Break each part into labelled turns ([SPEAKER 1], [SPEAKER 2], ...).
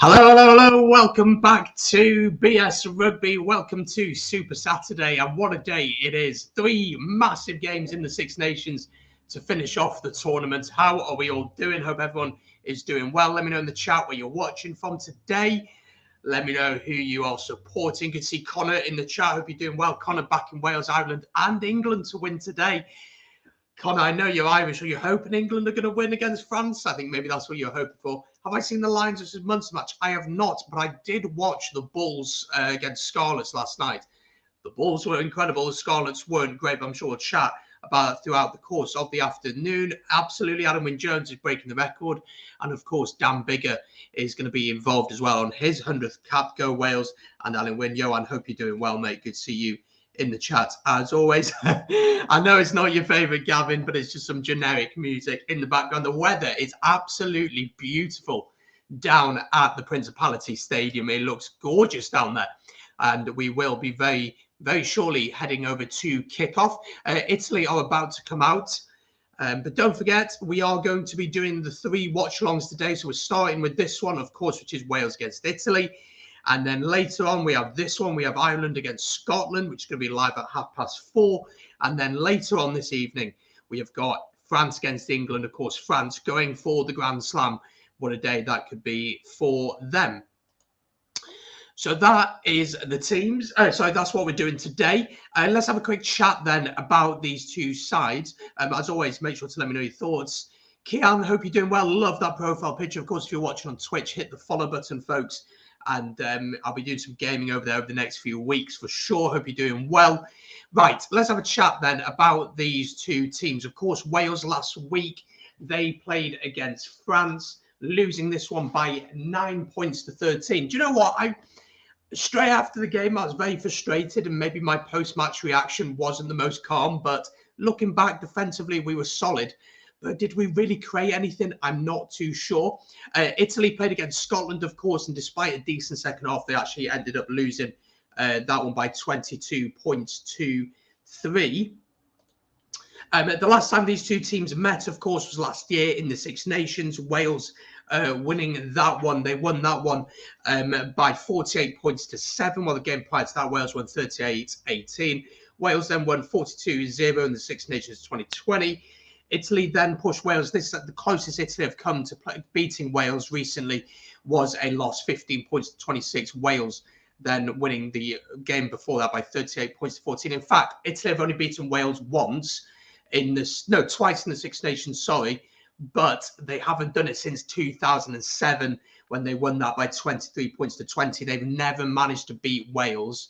[SPEAKER 1] Hello, welcome back to BS Rugby. Welcome to Super Saturday, and what a day it is. 3 massive games in the Six Nations to finish off the tournament. How are we all doing? Hope everyone is doing well. Let me know in the chat where you're watching from today. Let me know who you are supporting. Good to see Connor in the chat. Hope you're doing well. Connor back in Wales, Ireland, and England to win today. Connor, I know you're Irish. Are you hoping England are going to win against France? I think maybe that's what you're hoping for. Have I seen the Lions versus Munster match? I have not, but I did watch the Bulls against Scarlets last night. The Bulls were incredible. The Scarlets weren't great, but I'm sure we'll chat about it throughout the course of the afternoon. Absolutely, Adam Wynne-Jones is breaking the record. And, of course, Dan Biggar is going to be involved as well on his 100th cap. Go Wales. And Alan Wynne, Johan, hope you're doing well, mate. Good to see you in the chat as always. I know it's not your favorite, Gavin, but it's just some generic music in the background. The weather is absolutely beautiful down at the Principality Stadium. It looks gorgeous down there, and we will be very, very shortly heading over to kickoff. Italy are about to come out, but don't forget, we are going to be doing the 3 watch-alongs today. So we're starting with this one, of course, which is Wales against Italy. And then later on, we have this one. We have Ireland against Scotland, which is going to be live at 4:30. And then later on this evening, we have got France against England. Of course, France going for the Grand Slam. What a day that could be for them. So that is the teams. Sorry, that's what we're doing today. Let's have a quick chat then about these two sides. As always, make sure to let me know your thoughts. Kian, hope you're doing well. Love that profile picture. Of course, if you're watching on Twitch, hit the follow button, folks. And I'll be doing some gaming over there over the next few weeks for sure. Hope you're doing well. Right, let's have a chat then about these two teams. Of course, Wales last week, they played against France, losing this one by 9 points to 13. Do you know what? Straight after the game, I was very frustrated, and maybe my post-match reaction wasn't the most calm. But looking back defensively, we were solid. But did we really create anything? I'm not too sure. Italy played against Scotland, of course, and despite a decent second half, they actually ended up losing that one by 22 points to 3. The last time these two teams met, of course, was last year in the Six Nations. Wales winning that one. They won that one by 48 points to 7, while the game prior to that, Wales won 38-18. Wales then won 42-0 in the Six Nations 2020. Italy then pushed Wales. This is the closest Italy have come to beating Wales recently was a loss, 15 points to 26. Wales then winning the game before that by 38 points to 14. In fact, Italy have only beaten Wales once in this, no, twice in the Six Nations, sorry, but they haven't done it since 2007 when they won that by 23 points to 20. They've never managed to beat Wales.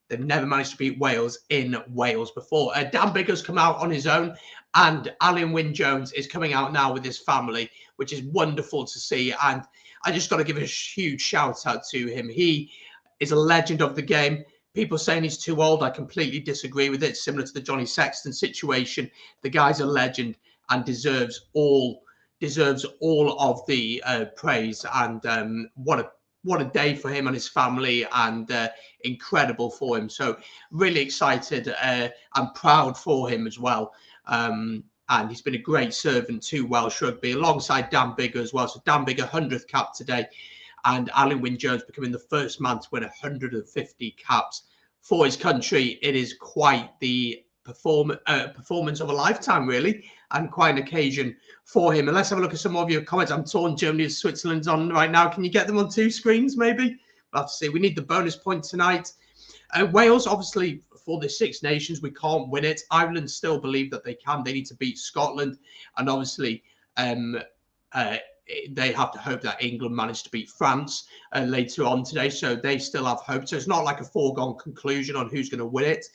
[SPEAKER 1] They've never managed to beat Wales in Wales before. Dan Biggar's come out on his own, and Alun Wyn Jones is coming out now with his family, which is wonderful to see. And I just got to give a huge shout out to him. He is a legend of the game. People saying he's too old, I completely disagree with it. Similar to the Johnny Sexton situation, the guy's a legend and deserves all of the praise. And what a day for him and his family, and incredible for him. So really excited and proud for him as well. And he's been a great servant to Welsh rugby alongside Dan Biggar as well. So Dan Biggar, 100th cap today, and Alun Wyn Jones becoming the first man to win 150 caps for his country. It is quite the performance of a lifetime, really, and quite an occasion for him. And let's have a look at some more of your comments. I'm torn. Germany and Switzerland's on right now. Can you get them on two screens, maybe? We'll have to see. We need the bonus point tonight. Wales, obviously, for the Six Nations, we can't win it. Ireland still believe that they can. They need to beat Scotland. And obviously, they have to hope that England manage to beat France later on today. So they still have hope. So it's not like a foregone conclusion on who's going to win it.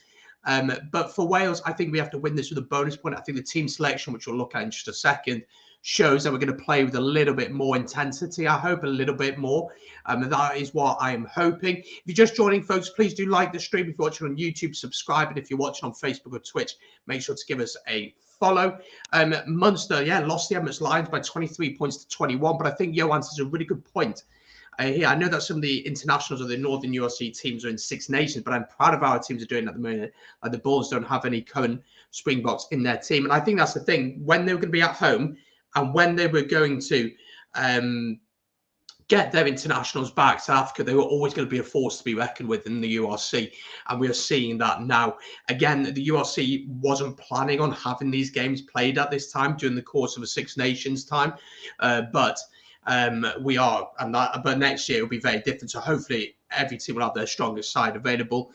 [SPEAKER 1] But for Wales, I think we have to win this with a bonus point. I think the team selection, which we'll look at in just a second, shows that we're going to play with a little bit more intensity. I hope a little bit more. And that is what I am hoping. If you're just joining, folks, please do like the stream. If you're watching on YouTube, subscribe. And if you're watching on Facebook or Twitch, make sure to give us a follow. Munster, lost the Emirates Lions by 23 points to 21. But I think Johannes has a really good point. I know that some of the internationals of the Northern URC teams are in Six Nations, but I'm proud of how our teams are doing at the moment. Like the Bulls don't have any current Springboks in their team. And I think that's the thing. When they were going to be at home and when they were going to get their internationals back, South Africa, they were always going to be a force to be reckoned with in the URC. And we are seeing that now. Again, the URC wasn't planning on having these games played at this time during the course of a Six Nations time. But we are, but next year it will be very different. So hopefully every team will have their strongest side available.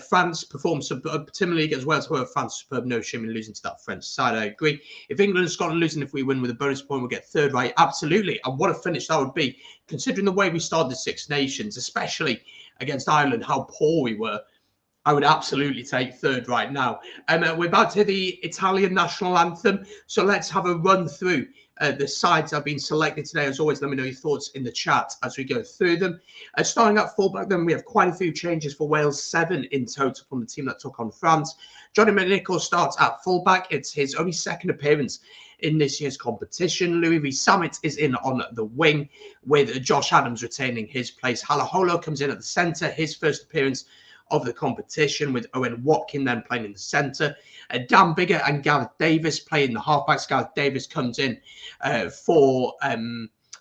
[SPEAKER 1] France performed similarly against Wales. However, France superb, no shame in losing to that French side. I agree. If England and Scotland losing, if we win with a bonus point, we'll get third, right? Absolutely. And what a finish that would be, considering the way we started the Six Nations, especially against Ireland, how poor we were. I would absolutely take third right now. We're about to hear the Italian national anthem. So let's have a run through the sides that have been selected today. As always, let me know your thoughts in the chat as we go through them. Starting at fullback, then we have quite a few changes for Wales, 7 in total from the team that took on France. Johnny McNicholl starts at fullback. It's his only second appearance in this year's competition. Louis Rees-Zammit is in on the wing, with Josh Adams retaining his place. Halaholo comes in at the centre, his first appearance of the competition, with Owen Watkin then playing in the centre. Dan Biggar and Gareth Davis play in the halfbacks. Gareth Davis comes in for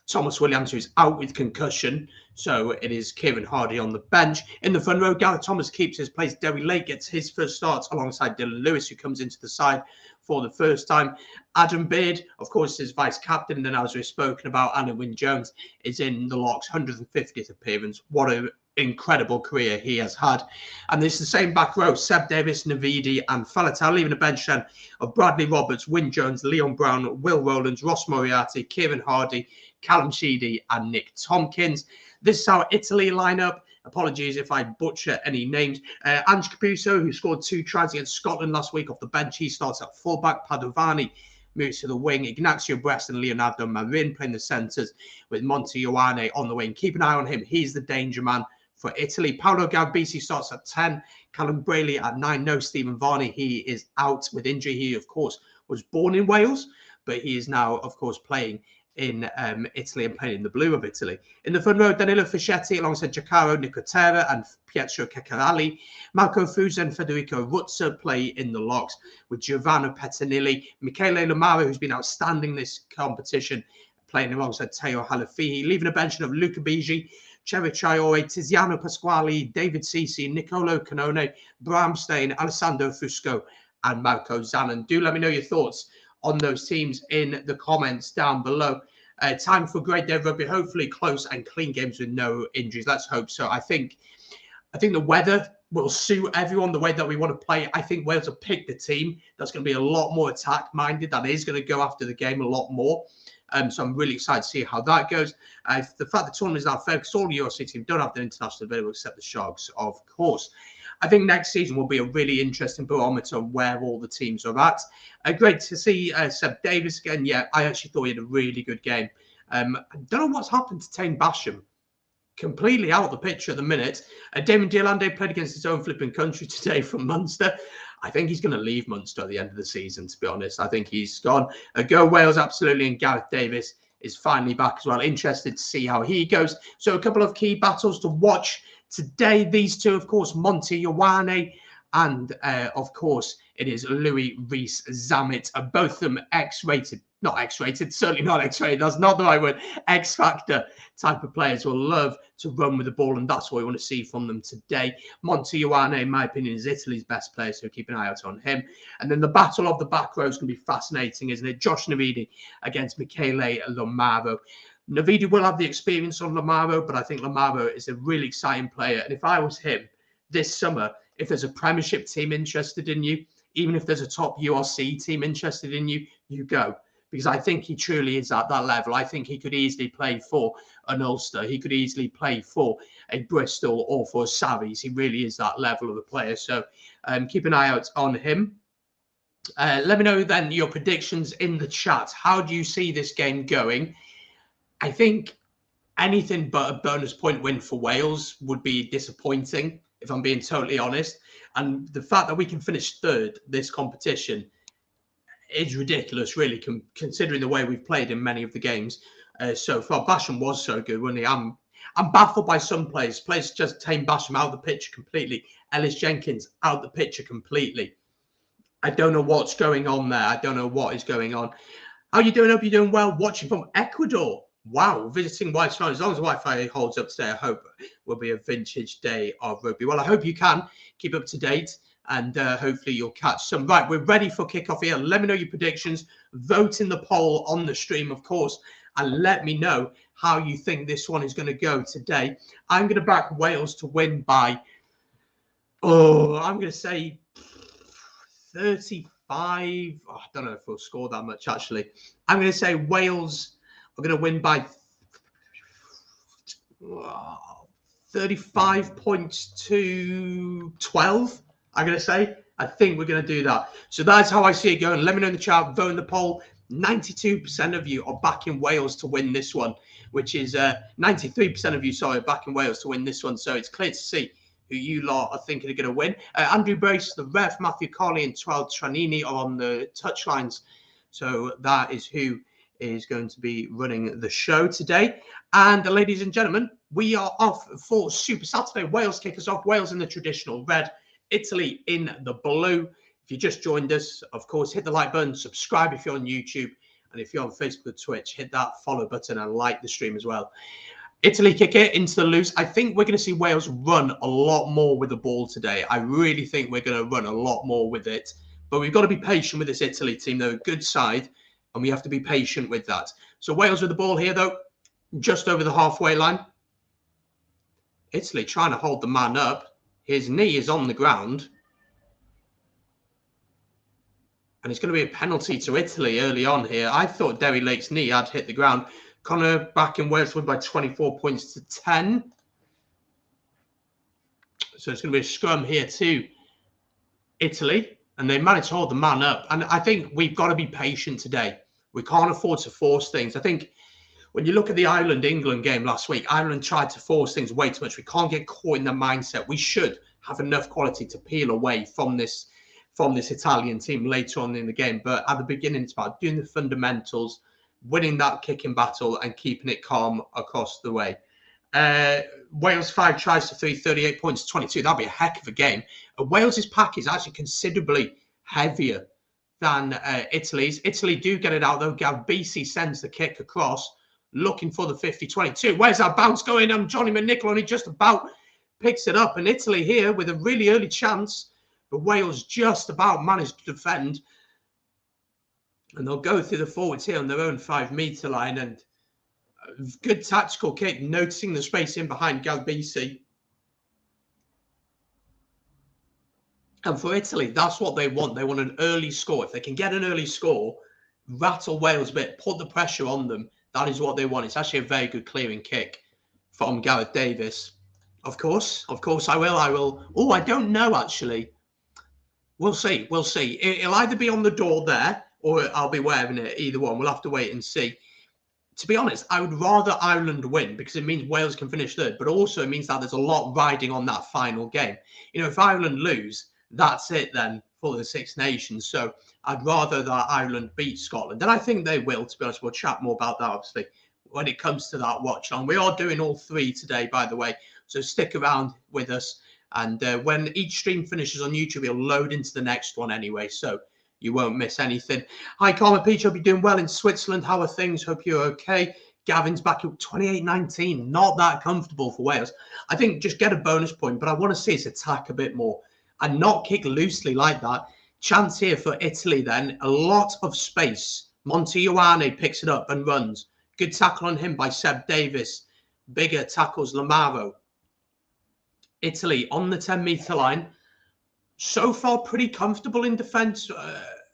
[SPEAKER 1] Thomas Williams, who's out with concussion. So it is Kieran Hardy on the bench. In the front row, Gareth Thomas keeps his place. Derry Lake gets his first start alongside Dylan Lewis, who comes into the side for the first time. Adam Beard, of course, is vice-captain. And then, as we've spoken about, Alun Wyn Jones is in the Locks' 150th appearance. What an incredible career he has had. And it's the same back row: Seb Davis, Navidi and Faletau, leaving a bench then of Bradley Roberts, Wyn Jones, Leon Brown, Will Rowlands, Ross Moriarty, Kieran Hardy, Callum Sheedy and Nick Tompkins. This is our Italy lineup. Apologies if I butcher any names. Ange Capuso, who scored 2 tries against Scotland last week off the bench, he starts at fullback. Padovani moves to the wing. Ignacio Brest and Leonardo Marin playing the centres, with Monte Ioane on the wing. Keep an eye on him. He's the danger man for Italy. Paolo Garbisi starts at 10. Callum Brayley at 9. No Stephen Varney. He is out with injury. He, of course, was born in Wales, but he is now, of course, playing in Italy and playing in the blue of Italy. In the front row, Danilo Fischetti alongside Giacomo Nicotera and Pietro Ceccarelli. Marco Fusa and Federico Ruzza play in the locks, with Giovanni Pettinelli, Michele Lamara, who's been outstanding this competition, playing alongside Teo Halafihi, leaving a bench of Luca Bigi, Cherry Traore, Tiziano Pasquale, David Ceci, Nicolo Canone, Bram Stein, Alessandro Fusco and Marco Zanon. Do let me know your thoughts on those teams in the comments down below. Time for a great day of rugby. Hopefully close and clean games with no injuries. Let's hope so. I think the weather will suit everyone the way that we want to play. I think Wales have picked the team that's going to be a lot more attack-minded, that is going to go after the game a lot more. So I'm really excited to see how that goes. The fact the tournament is now fair, because all the URC teams don't have their international available except the Sharks, of course. I think next season will be a really interesting barometer of where all the teams are at. Great to see Seb Davis again. Yeah, I actually thought he had a really good game. I don't know what's happened to Tane Basham. Completely out of the picture at the minute. Damon de Allende played against his own flipping country today from Munster. I think he's going to leave Munster at the end of the season, to be honest. I think he's gone. Go Wales, absolutely. And Gareth Davis is finally back as well. Interested to see how he goes. So a couple of key battles to watch today. These two, of course, Monty Ioane and, of course, it is Louis Rees-Zammit. Both of them X-rated. Not X-rated, certainly not X-rated. That's not the right word. X-Factor type of players will love to run with the ball, and that's what we want to see from them today. Monty Ioane, in my opinion, is Italy's best player, so keep an eye out on him. And then the battle of the back row is going to be fascinating, isn't it? Josh Navidi against Michele Lomaro. Navidi will have the experience on Lomaro, but I think Lomaro is a really exciting player. And if I was him this summer, if there's a Premiership team interested in you, even if there's a top URC team interested in you, you go. Because I think he truly is at that level. I think he could easily play for an Ulster. He could easily play for a Bristol or for a Savis. He really is that level of a player. So keep an eye out on him. Let me know then your predictions in the chat. How do you see this game going? I think anything but a bonus point win for Wales would be disappointing, if I'm being totally honest. And the fact that we can finish third this competition is ridiculous, really, considering the way we've played in many of the games so far. Basham was so good, wasn't he? I'm baffled by some players. Players just Tane Basham out of the picture completely. Ellis Jenkins out of the picture completely. I don't know what's going on there. I don't know what is going on. How are you doing? Hope you're doing well. Watching from Ecuador. Wow, visiting White's Phone. As long as Wi-Fi holds up today, I hope it will be a vintage day of rugby. Well, I hope you can keep up to date, and hopefully you'll catch some. Right, we're ready for kickoff here. Let me know your predictions. Vote in the poll on the stream, of course, and let me know how you think this one is going to go today. I'm going to back Wales to win by, I'm going to say 35. I don't know if we'll score that much, actually. I'm going to say Wales are going to win by 35 points to 12. I'm going to say. I think we're going to do that. So that's how I see it going. Let me know in the chat. Vote in the poll. 92% of you are backing Wales to win this one, which is 93% of you, sorry, are backing Wales to win this one. So it's clear to see who you lot are thinking are going to win. Andrew Brace, the ref, Matthew Carley, and Twelve Tranini are on the touchlines. So that is who is going to be running the show today. And ladies and gentlemen, we are off for Super Saturday. Wales kick us off. Wales in the traditional red, Italy in the blue. If you just joined us, of course, hit the like button, subscribe if you're on YouTube, and if you're on Facebook or Twitch, hit that follow button and like the stream as well. Italy kick it into the loose. I think we're going to see Wales run a lot more with the ball today. I really think we're going to run a lot more with it. But we've got to be patient with this Italy team. They're a good side, and we have to be patient with that. So Wales with the ball here, though, just over the halfway line. Italy trying to hold the man up. His knee is on the ground. And it's going to be a penalty to Italy early on here. I thought Derry Lake's knee had hit the ground. Connor back in Wales win by 24 points to 10. So it's going to be a scrum here to Italy. And they managed to hold the man up. And I think we've got to be patient today. We can't afford to force things. I think when you look at the Ireland-England game last week, Ireland tried to force things way too much. We can't get caught in the mindset. We should have enough quality to peel away from this Italian team later on in the game. But at the beginning, it's about doing the fundamentals, winning that kicking battle, and keeping it calm across the way. Wales 5 tries to 3, 38 points to 22. That'd be a heck of a game. Wales's pack is actually considerably heavier than Italy's. Italy do get it out, though. Galbisi sends the kick across, looking for the 50-22. Where's that bounce going? Johnny McNichol only just about picks it up. And Italy here with a really early chance. But Wales just about managed to defend. And they'll go through the forwards here on their own 5-metre line. And good tactical kick, noticing the space in behind Galbisi. And for Italy, that's what they want. They want an early score. If they can get an early score, rattle Wales a bit, put the pressure on them, that is what they want. It's actually a very good clearing kick from Gareth Davies. Of course, I will. Oh, I don't know, actually. We'll see. It'll either be on the door there or I'll be wearing it. Either one. We'll have to wait and see. To be honest, I would rather Ireland win because it means Wales can finish third, but also it means that there's a lot riding on that final game. If Ireland lose, that's it then for the Six Nations. So I'd rather that Ireland beat Scotland. And I think they will, to be honest. We'll chat more about that, obviously, when it comes to that watch on. We are doing all three today, by the way. So stick around with us. And when each stream finishes on YouTube, it'll load into the next one anyway. So you won't miss anything. Hi, Karma Peach. Hope you're doing well in Switzerland. How are things? Hope you're okay. Gavin's back at 28-19. Not that comfortable for Wales. I think just get a bonus point, but I want to see us attack a bit more and not kick loosely like that. Chance here for Italy then. A lot of space. Monty Ioane picks it up and runs. Good tackle on him by Seb Davis. Bigger tackles Lamaro. Italy on the 10-metre line. So far, pretty comfortable in defence,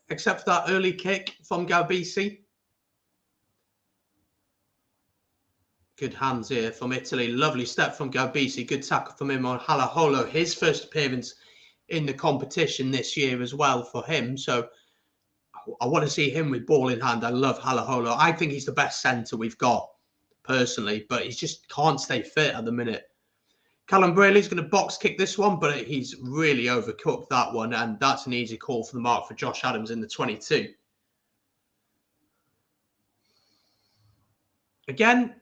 [SPEAKER 1] except for that early kick from Galbisi. Good hands here from Italy. Lovely step from Galbisi. Good tackle from him on Halaholo. His first appearance in the competition this year as well for him. So I want to see him with ball in hand. I love Halaholo. I think he's the best centre we've got, personally, but he just can't stay fit at the minute. Callum Braley's going to box kick this one, but he's really overcooked that one, and that's an easy call for the mark for Josh Adams in the 22. Again,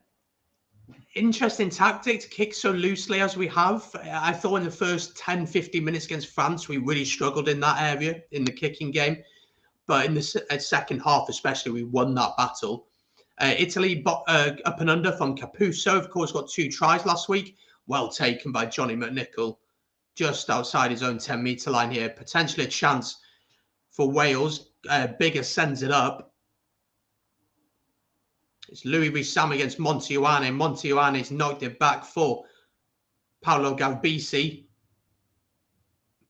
[SPEAKER 1] interesting tactic to kick so loosely as we have. I thought in the first 10-15 minutes against France, we really struggled in that area in the kicking game. But in the second half, especially, we won that battle. Italy up and under from Capuzzo, of course, got 2 tries last week. Well taken by Johnny McNichol, just outside his own 10-metre line here. Potentially a chance for Wales. Bigger sends it up. It's Louis Wissam against Monty Ioane. Monty Ioane's knocked it back for Paolo Galbisi.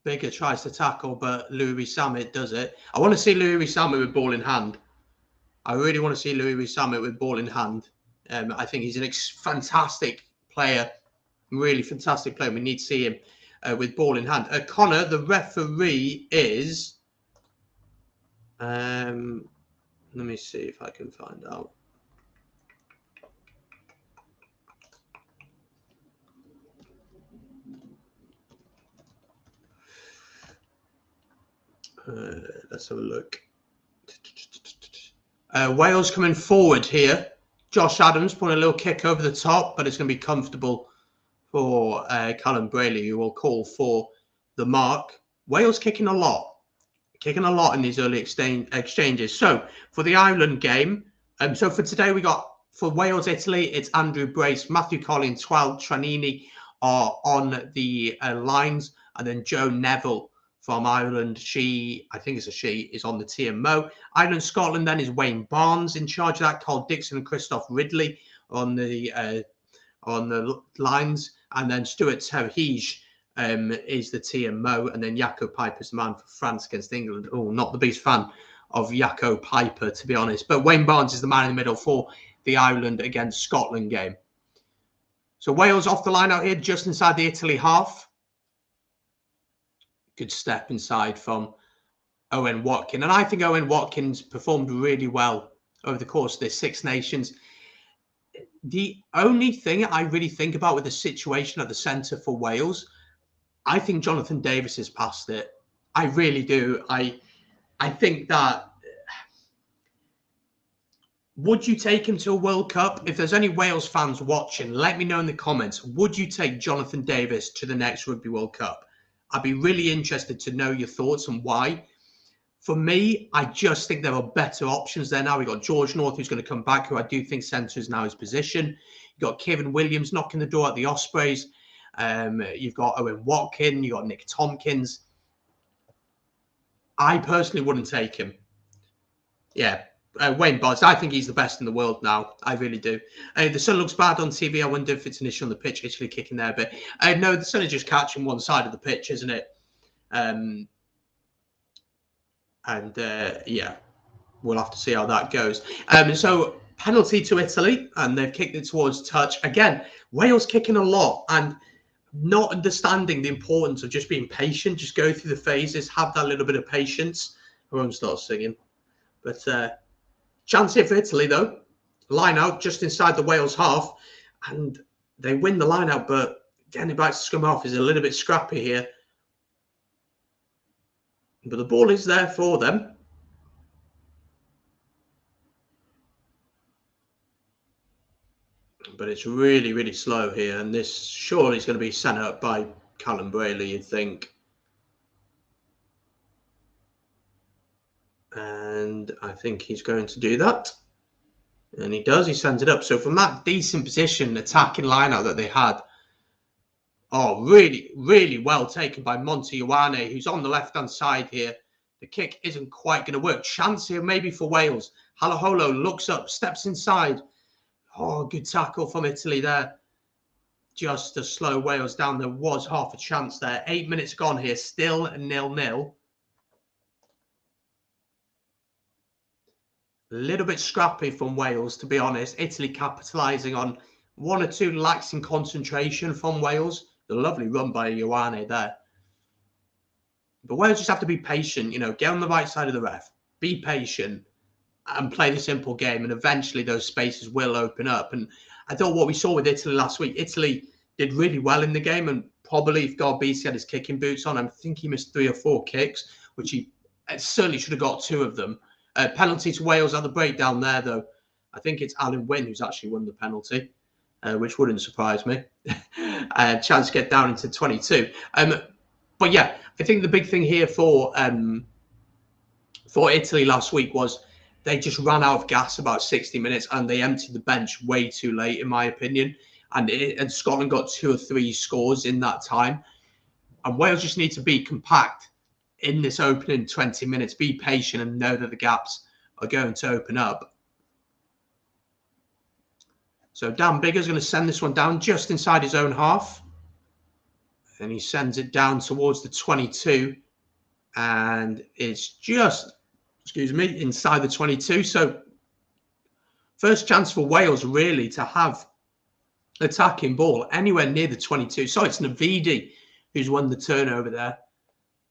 [SPEAKER 1] Bigger tries to tackle, but Louis Wissam does it. I want to see Louis Wissam with ball in hand. I really want to see Louis Wissam with ball in hand. I think he's a fantastic player. Really fantastic player. We need to see him with ball in hand. Connor, the referee, is... let me see if I can find out. Let's have a look. Wales coming forward here. Josh Adams putting a little kick over the top, but it's going to be comfortable for Callum Braley, who will call for the mark. Wales kicking a lot in these early exchanges. So for the Ireland game, so for today we got for Wales Italy, it's Andrew Brace, Matthew Collin, Twal Tranini are on the lines, and then Joe Neville from Ireland. I think it's a she, is on the TMO. Ireland Scotland then is Wayne Barnes in charge of that. Carl Dixon and Christoph Ridley on the lines. And then Stuart Terhige is the TMO. And then Jaco Piper's the man for France against England. Oh, not the biggest fan of Jaco Piper, to be honest. But Wayne Barnes is the man in the middle for the Ireland against Scotland game. So Wales off the line out here, just inside the Italy half. Good step inside from Owen Watkin. And I think Owen Watkins performed really well over the course of this Six Nations. The only thing I really think about with the situation at the centre for Wales, I think Jonathan Davies has passed it. I really do. I think that... Would you take him to a World Cup? If there's any Wales fans watching, let me know in the comments. Would you take Jonathan Davies to the next Rugby World Cup? I'd be really interested to know your thoughts and why. For me, I just think there are better options there now. We've got George North, who's going to come back, who I do think centre is now his position. You've got Kieran Williams knocking the door at the Ospreys. You've got Owen Watkin. You've got Nick Tompkins. I personally wouldn't take him. Yeah. Wayne Barnes, I think he's the best in the world now. I really do. The sun looks bad on TV. I wonder if it's an issue on the pitch, Italy kicking there a bit. No, the sun is just catching one side of the pitch, isn't it? Yeah, we'll have to see how that goes. So penalty to Italy, and they've kicked it towards touch. Again, Wales kicking a lot and not understanding the importance of just being patient, just go through the phases, have that little bit of patience. I won't start singing. But chance here for Italy, though. Line out just inside the Wales half, and they win the line out, but getting it back to scrum half is a little bit scrappy here. But the ball is there for them. But it's really, really slow here, and this surely is going to be sent up by Callum Brayley, you'd think. And I think he's going to do that. And he does, he sends it up. So from that decent position, attacking line-out that they had, really, really well taken by Monty Ioane, who's on the left-hand side here. The kick isn't quite going to work. Chance here maybe for Wales. Halaholo looks up, steps inside. Oh, good tackle from Italy there. Just to slow Wales down. There was half a chance there. 8 minutes gone here. Still 0-0. A little bit scrappy from Wales, to be honest. Italy capitalising on one or two lacks in concentration from Wales. The lovely run by Ioane there. But Wales just have to be patient, get on the right side of the ref, be patient, and play the simple game. And eventually those spaces will open up. And I thought what we saw with Italy last week, Italy did really well in the game. And probably if Garbisi had his kicking boots on, I think he missed 3 or 4 kicks, which he certainly should have got 2 of them. Penalty to Wales at the breakdown there, though. I think it's Alan Wynne who's actually won the penalty, which wouldn't surprise me. Chance to get down into 22. But yeah, I think the big thing here for Italy last week was they just ran out of gas about 60 minutes and they emptied the bench way too late, in my opinion. And Scotland got 2 or 3 scores in that time. And Wales just need to be compact in this opening 20 minutes, be patient and know that the gaps are going to open up. So Dan Biggar's going to send this one down just inside his own half. And he sends it down towards the 22. And it's just, inside the 22. So first chance for Wales really to have attacking ball anywhere near the 22. So it's Navidi who's won the turnover there.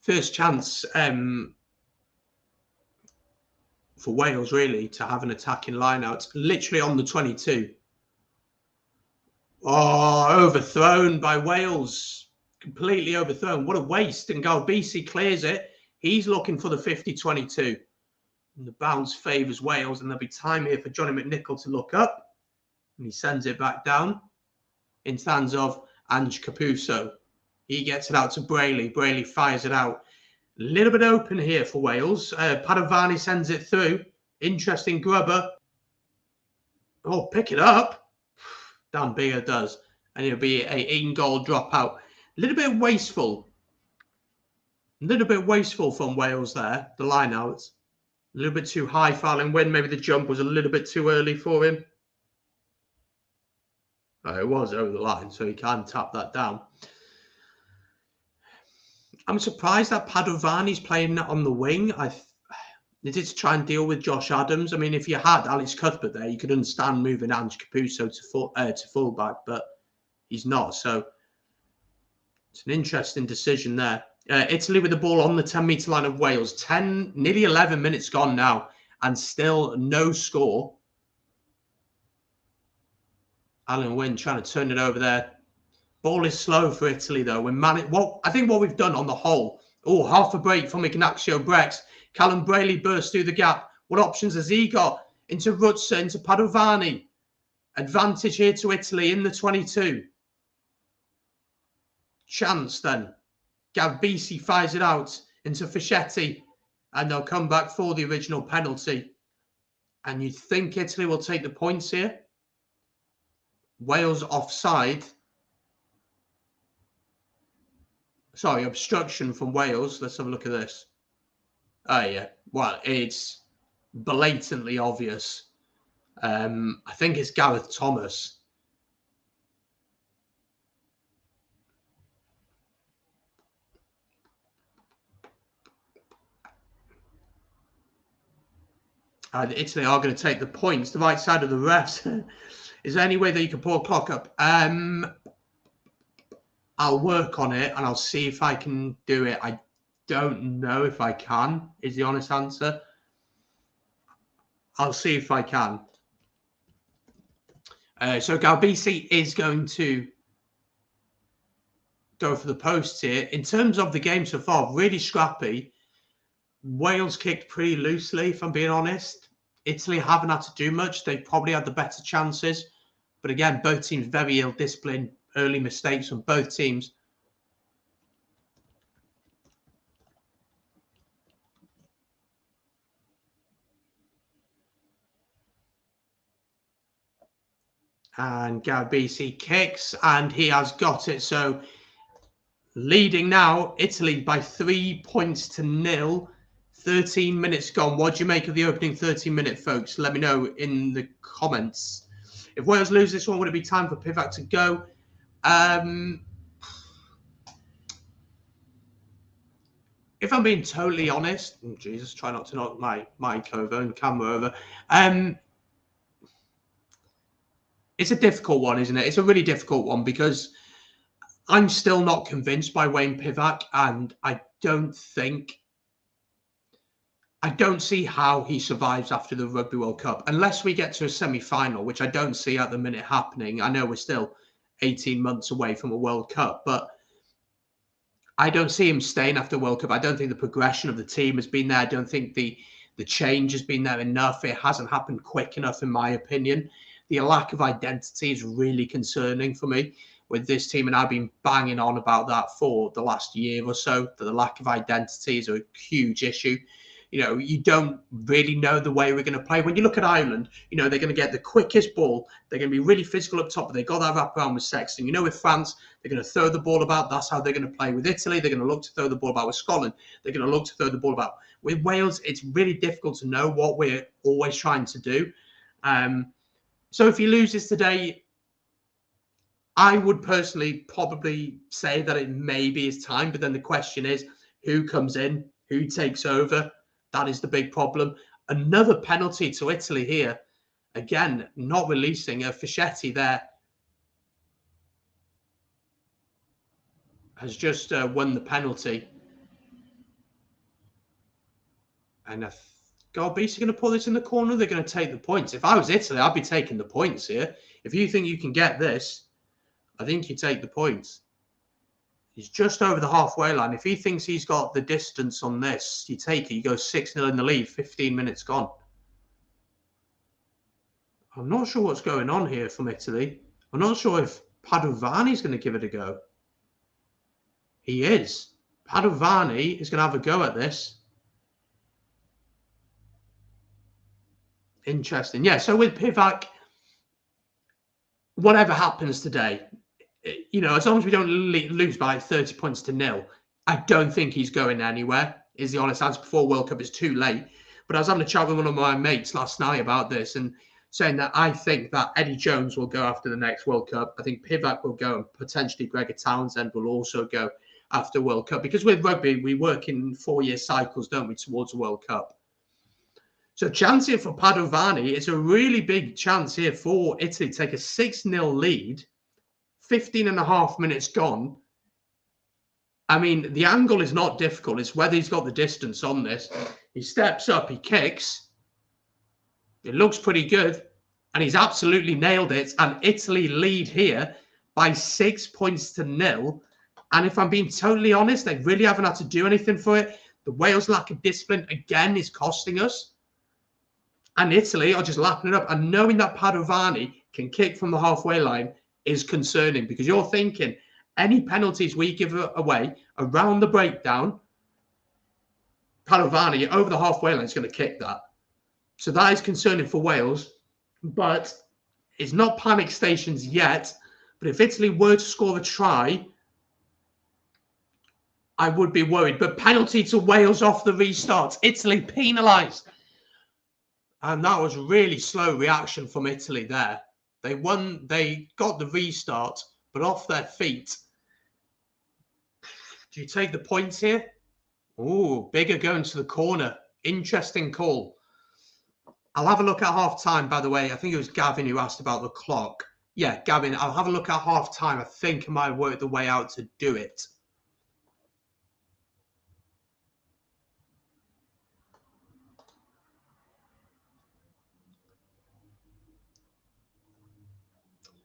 [SPEAKER 1] First chance for Wales, really, to have an attacking line-out. Literally on the 22. Oh, overthrown by Wales. Completely overthrown. What a waste. And Garbisi clears it. He's looking for the 50-22. And the bounce favours Wales. And there'll be time here for Johnny McNichol to look up. And he sends it back down in hands of Ange Capuzzo. He gets it out to Brayley. Brayley fires it out. A little bit open here for Wales. Padovani sends it through. Interesting grubber. Oh, pick it up. Dan Biggar does. And it'll be an in-goal dropout. A little bit wasteful. A little bit wasteful from Wales there. The line-out. A little bit too high for Alan Wynne. Maybe the jump was a little bit too early for him. Oh, it was over the line, so he can tap that down. I'm surprised that Padovani's playing on the wing. Is it to try and deal with Josh Adams? I mean, if you had Alex Cuthbert there, you could understand moving Ange Capuzzo to fullback, but he's not. So it's an interesting decision there. Italy with the ball on the 10-metre line of Wales. Nearly 11 minutes gone now, and still no score. Alan Wynne trying to turn it over there. Ball is slow for Italy, though. I think what we've done on the whole, half a break from Ignacio Brex. Callum Brayley bursts through the gap. What options has he got? Into Rutzer, into Padovani. Advantage here to Italy in the 22. Chance then. Garbisi fires it out into Fischetti. And they'll come back for the original penalty. And you think Italy will take the points here? Wales offside. Sorry, obstruction from Wales. Let's have a look at this. Oh, yeah. Well, it's blatantly obvious. I think it's Gareth Thomas. Italy are going to take the points. The right side of the refs. Is there any way that you can pull a clock up? I'll work on it and I'll see if I can do it. I don't know if I can, is the honest answer. I'll see if I can. So Galbisi is going to go for the posts here. In terms of the game so far, really scrappy. Wales kicked pretty loosely, if I'm being honest. Italy haven't had to do much. They probably had the better chances. But again, both teams very ill-disciplined. Early mistakes from both teams. And Galbisi kicks, and he has got it. So leading now, Italy by 3 points to 0. 13 minutes gone. What do you make of the opening 13-minute, folks? Let me know in the comments. If Wales lose this one, would it be time for Pivac to go? If I'm being totally honest, Jesus, try not to knock my mic over and camera over. It's a difficult one, isn't it? It's a really difficult one because I'm still not convinced by Wayne Pivac, and I don't see how he survives after the Rugby World Cup unless we get to a semi-final, which I don't see at the minute happening. I know we're still 18 months away from a World Cup, but I don't see him staying after World Cup. I don't think the progression of the team has been there. I don't think the change has been there enough. It hasn't happened quick enough, in my opinion. The lack of identity is really concerning for me with this team, and I've been banging on about that for the last year or so. The lack of identity is a huge issue. You know, you don't really know the way we're going to play. When you look at Ireland, you know, they're going to get the quickest ball. They're going to be really physical up top, but they've got that wraparound with Sexton. You know, with France, they're going to throw the ball about. That's how they're going to play. With Italy, they're going to look to throw the ball about. With Scotland, they're going to look to throw the ball about. With Wales, it's really difficult to know what we're always trying to do. So if he loses today, I would personally probably say that it may be his time. But then the question is, who comes in? Who takes over? That is the big problem. Another penalty to Italy here. Again, not releasing a Fischetti there. Has just won the penalty. And Galbisi going to put this in the corner. They're going to take the points. If I was Italy, I'd be taking the points here. If you think you can get this, I think you take the points. He's just over the halfway line. If he thinks he's got the distance on this, you take it. You go 6-0 in the lead, 15 minutes gone. I'm not sure what's going on here from Italy. I'm not sure if Padovani's going to give it a go. He is. Padovani is going to have a go at this. Interesting. Yeah, so with Pivac, whatever happens today, you know, as long as we don't lose by 30 points to 0, I don't think he's going anywhere, is the honest answer. Before World Cup, it's too late. But I was having a chat with one of my mates last night about this and saying that I think that Eddie Jones will go after the next World Cup. I think Pivac will go, and potentially Gregor Townsend will also go after World Cup. Because with rugby, we work in 4-year cycles, don't we, towards a World Cup. So chance here for Padovani. It's a really big chance here for Italy to take a 6-0 lead. 15.5 minutes gone. I mean, the angle is not difficult. It's whether he's got the distance on this. He steps up, he kicks. It looks pretty good. And he's absolutely nailed it. And Italy lead here by 6 points to 0. And if I'm being totally honest, they really haven't had to do anything for it. The Wales lack of discipline, again, is costing us. And Italy are just lapping it up. And knowing that Padovani can kick from the halfway line is concerning, because you're thinking any penalties we give away around the breakdown, Padovani over the halfway line is going to kick that. So that is concerning for Wales, but it's not panic stations yet. But if Italy were to score a try, I would be worried. But penalty to Wales off the restart. Italy penalised. And that was really slow reaction from Italy there. They won, they got the restart, but off their feet. Do you take the points here? Oh, Biggar going to the corner. Interesting call. I'll have a look at half time, by the way. I think it was Gavin who asked about the clock. Yeah, Gavin, I'll have a look at half time. I think I might work the way out to do it.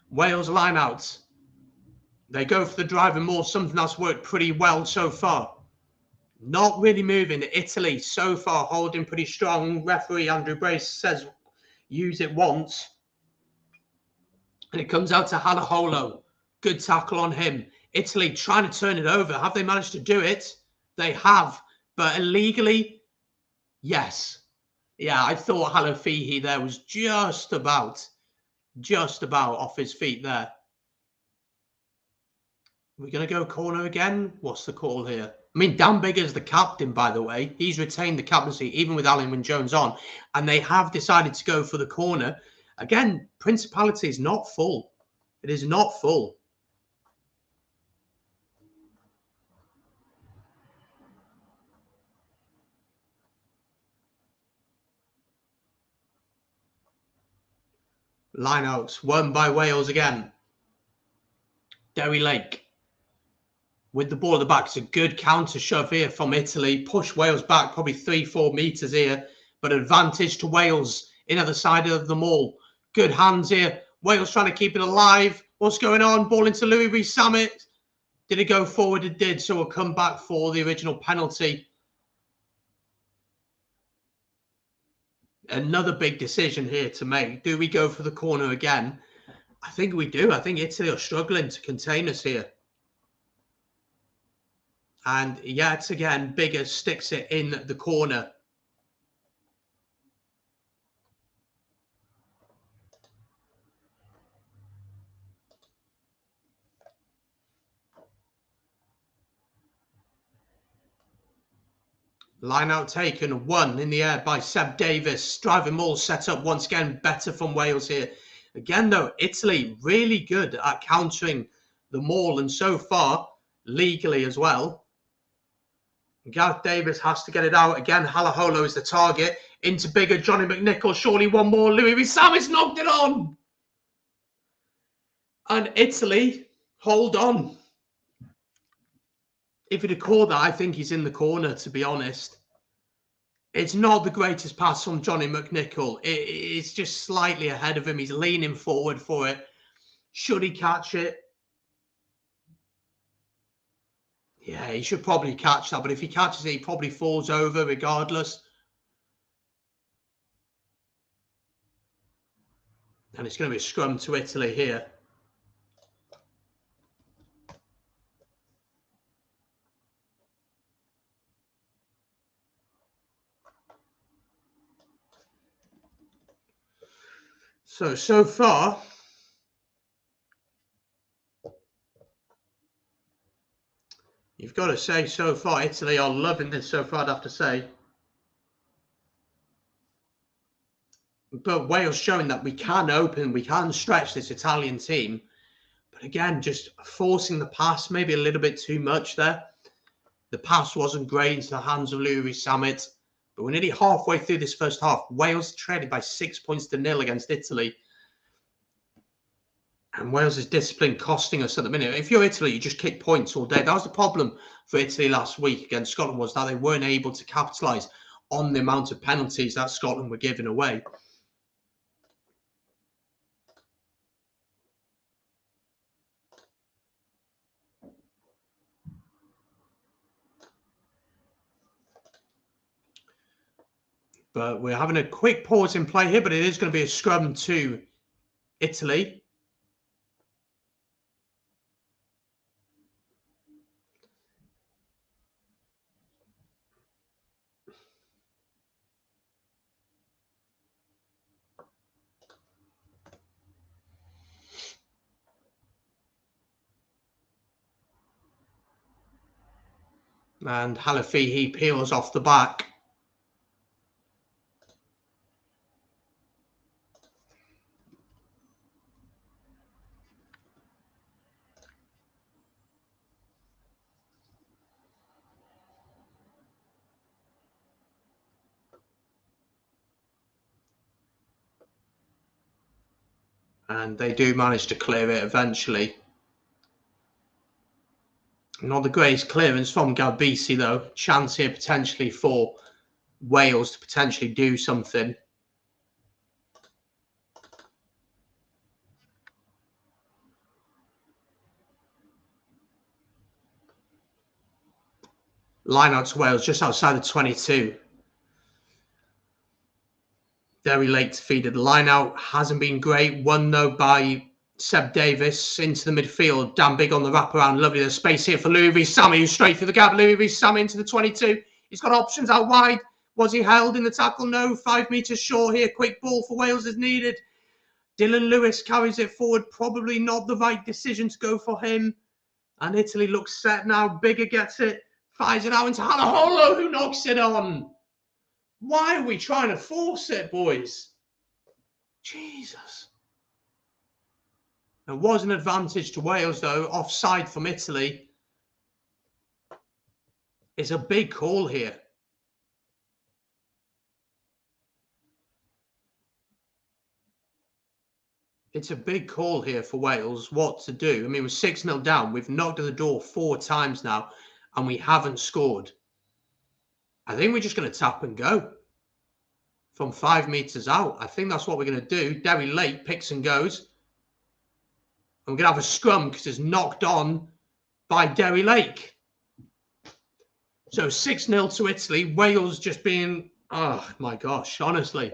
[SPEAKER 1] Wales line out. They go for the driving maul, something that's worked pretty well so far. Not really moving. Italy so far holding pretty strong. Referee Andrew Brace says use it once. And it comes out to Halaholo. Good tackle on him. Italy trying to turn it over. Have they managed to do it? They have. But illegally, yes. Yeah, I thought Halafihi there was just about off his feet there. We're going to go corner again. What's the call here? I mean, Dan Biggar's the captain, by the way. He's retained the captaincy, even with Alan Wynne-Jones on. And they have decided to go for the corner. Again, Principality is not full. It is not full. Lineouts won by Wales again. Derry Lake with the ball at the back. It's a good counter shove here from Italy. Push Wales back probably 3-4 meters here, but advantage to Wales in at the side of the maul. Good hands here. Wales trying to keep it alive. What's going on? Ball into Louis Rees-Zammit. Did it go forward? It did. So we'll come back for the original penalty. Another big decision here to make. Do we go for the corner again? I think we do. I think Italy are struggling to contain us here. And yet again, Biggar sticks it in the corner. Line out taken, one in the air by Seb Davis. Driving maul set up once again, better from Wales here. Again, though, Italy really good at countering the maul, and so far, legally as well. Gareth Davis has to get it out. Again, Halaholo is the target. Into Biggar, Johnny McNicholl. Surely one more. Louis Rees-Zammit's knocked it on. And Italy, hold on. If he'd have caught that, I think he's in the corner, to be honest. It's not the greatest pass from Johnny McNicholl. It's just slightly ahead of him. He's leaning forward for it. Should he catch it? Yeah, he should probably catch that. But if he catches it, he probably falls over regardless. And it's going to be a scrum to Italy here. So far, you've got to say so far, Italy are loving this so far, I'd have to say. But Wales showing that we can stretch this Italian team. But again, just forcing the pass, maybe a little bit too much there. The pass wasn't great into the hands of Louis Rees-Zammit. But we're nearly halfway through this first half. Wales traded by 6 points to 0 against Italy. And Wales' discipline costing us at the minute. If you're Italy, you just kick points all day. That was the problem for Italy last week against Scotland, was that they weren't able to capitalise on the amount of penalties that Scotland were giving away. But we're having a quick pause in play here, but it is going to be a scrum to Italy. And Halafihi peels off the back. And they do manage to clear it eventually. Not the greatest clearance from Galbisi, though. Chance here potentially for Wales to potentially do something. Line out to Wales just outside the 22. Derry Lake defeated. The line out hasn't been great. Won though by Seb Davis into the midfield. Damn big on the wraparound. Lovely the space here for Louis Rees-Zammit, who's straight through the gap. Louis Rees-Zammit into the 22. He's got options out wide. Was he held in the tackle? No. 5 metres short here. Quick ball for Wales is needed. Dylan Lewis carries it forward. Probably not the right decision to go for him. And Italy looks set now. Bigger gets it. Fires it out into Halaholo, who knocks it on. Why are we trying to force it, boys? Jesus. There was an advantage to Wales, though. Offside from Italy. It's a big call here. It's a big call here for Wales, what to do. I mean, we're 6-0 down. We've knocked at the door 4 times now, and we haven't scored. I think we're just going to tap and go from 5 metres out. I think that's what we're going to do. Derry Lake picks and goes. And we're going to have a scrum because it's knocked on by Derry Lake. So 6-0 to Italy. Wales just being, oh my gosh, honestly,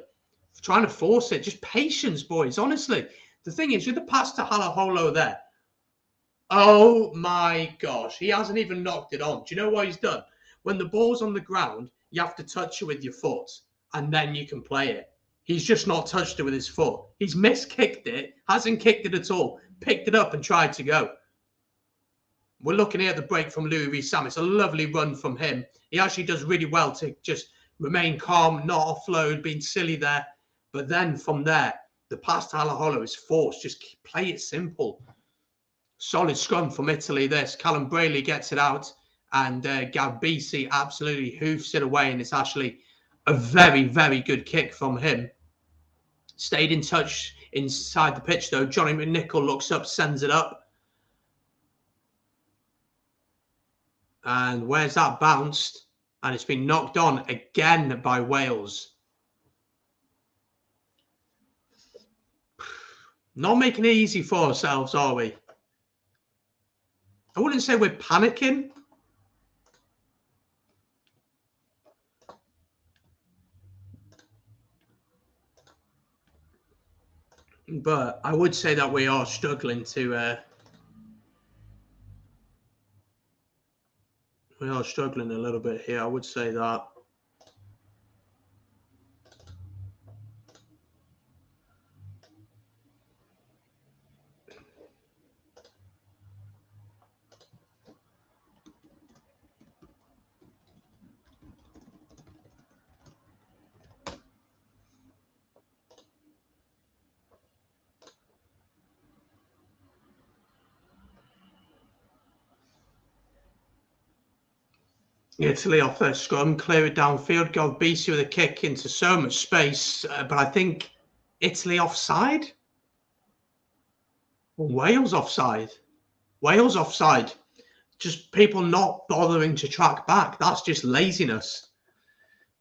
[SPEAKER 1] trying to force it. Just patience, boys, honestly. The thing is, with the pass to Halaholo there, oh my gosh, he hasn't even knocked it on. Do you know what he's done? When the ball's on the ground, you have to touch it with your foot, and then you can play it. He's just not touched it with his foot. He's miskicked it, hasn't kicked it at all, picked it up and tried to go. We're looking here at the break from Louis Rees-Zammit. It's a lovely run from him. He actually does really well to just remain calm, not offload, being silly there. But then from there, the pass to Halaholo is forced. Just play it simple. Solid scrum from Italy, this. Callum Brayley gets it out. And Galbisi absolutely hoofs it away. And it's actually a very, very good kick from him. Stayed in touch inside the pitch, though. Johnny McNichol looks up, sends it up. And where's that bounced? And it's been knocked on again by Wales. Not making it easy for ourselves, are we? I wouldn't say we're panicking. But I would say that we are struggling to... we are struggling a little bit here. I would say that. Italy off their scrum, clear it downfield. Galbisi with a kick into so much space. But I think Italy offside? Or Wales offside? Wales offside. Just people not bothering to track back. That's just laziness.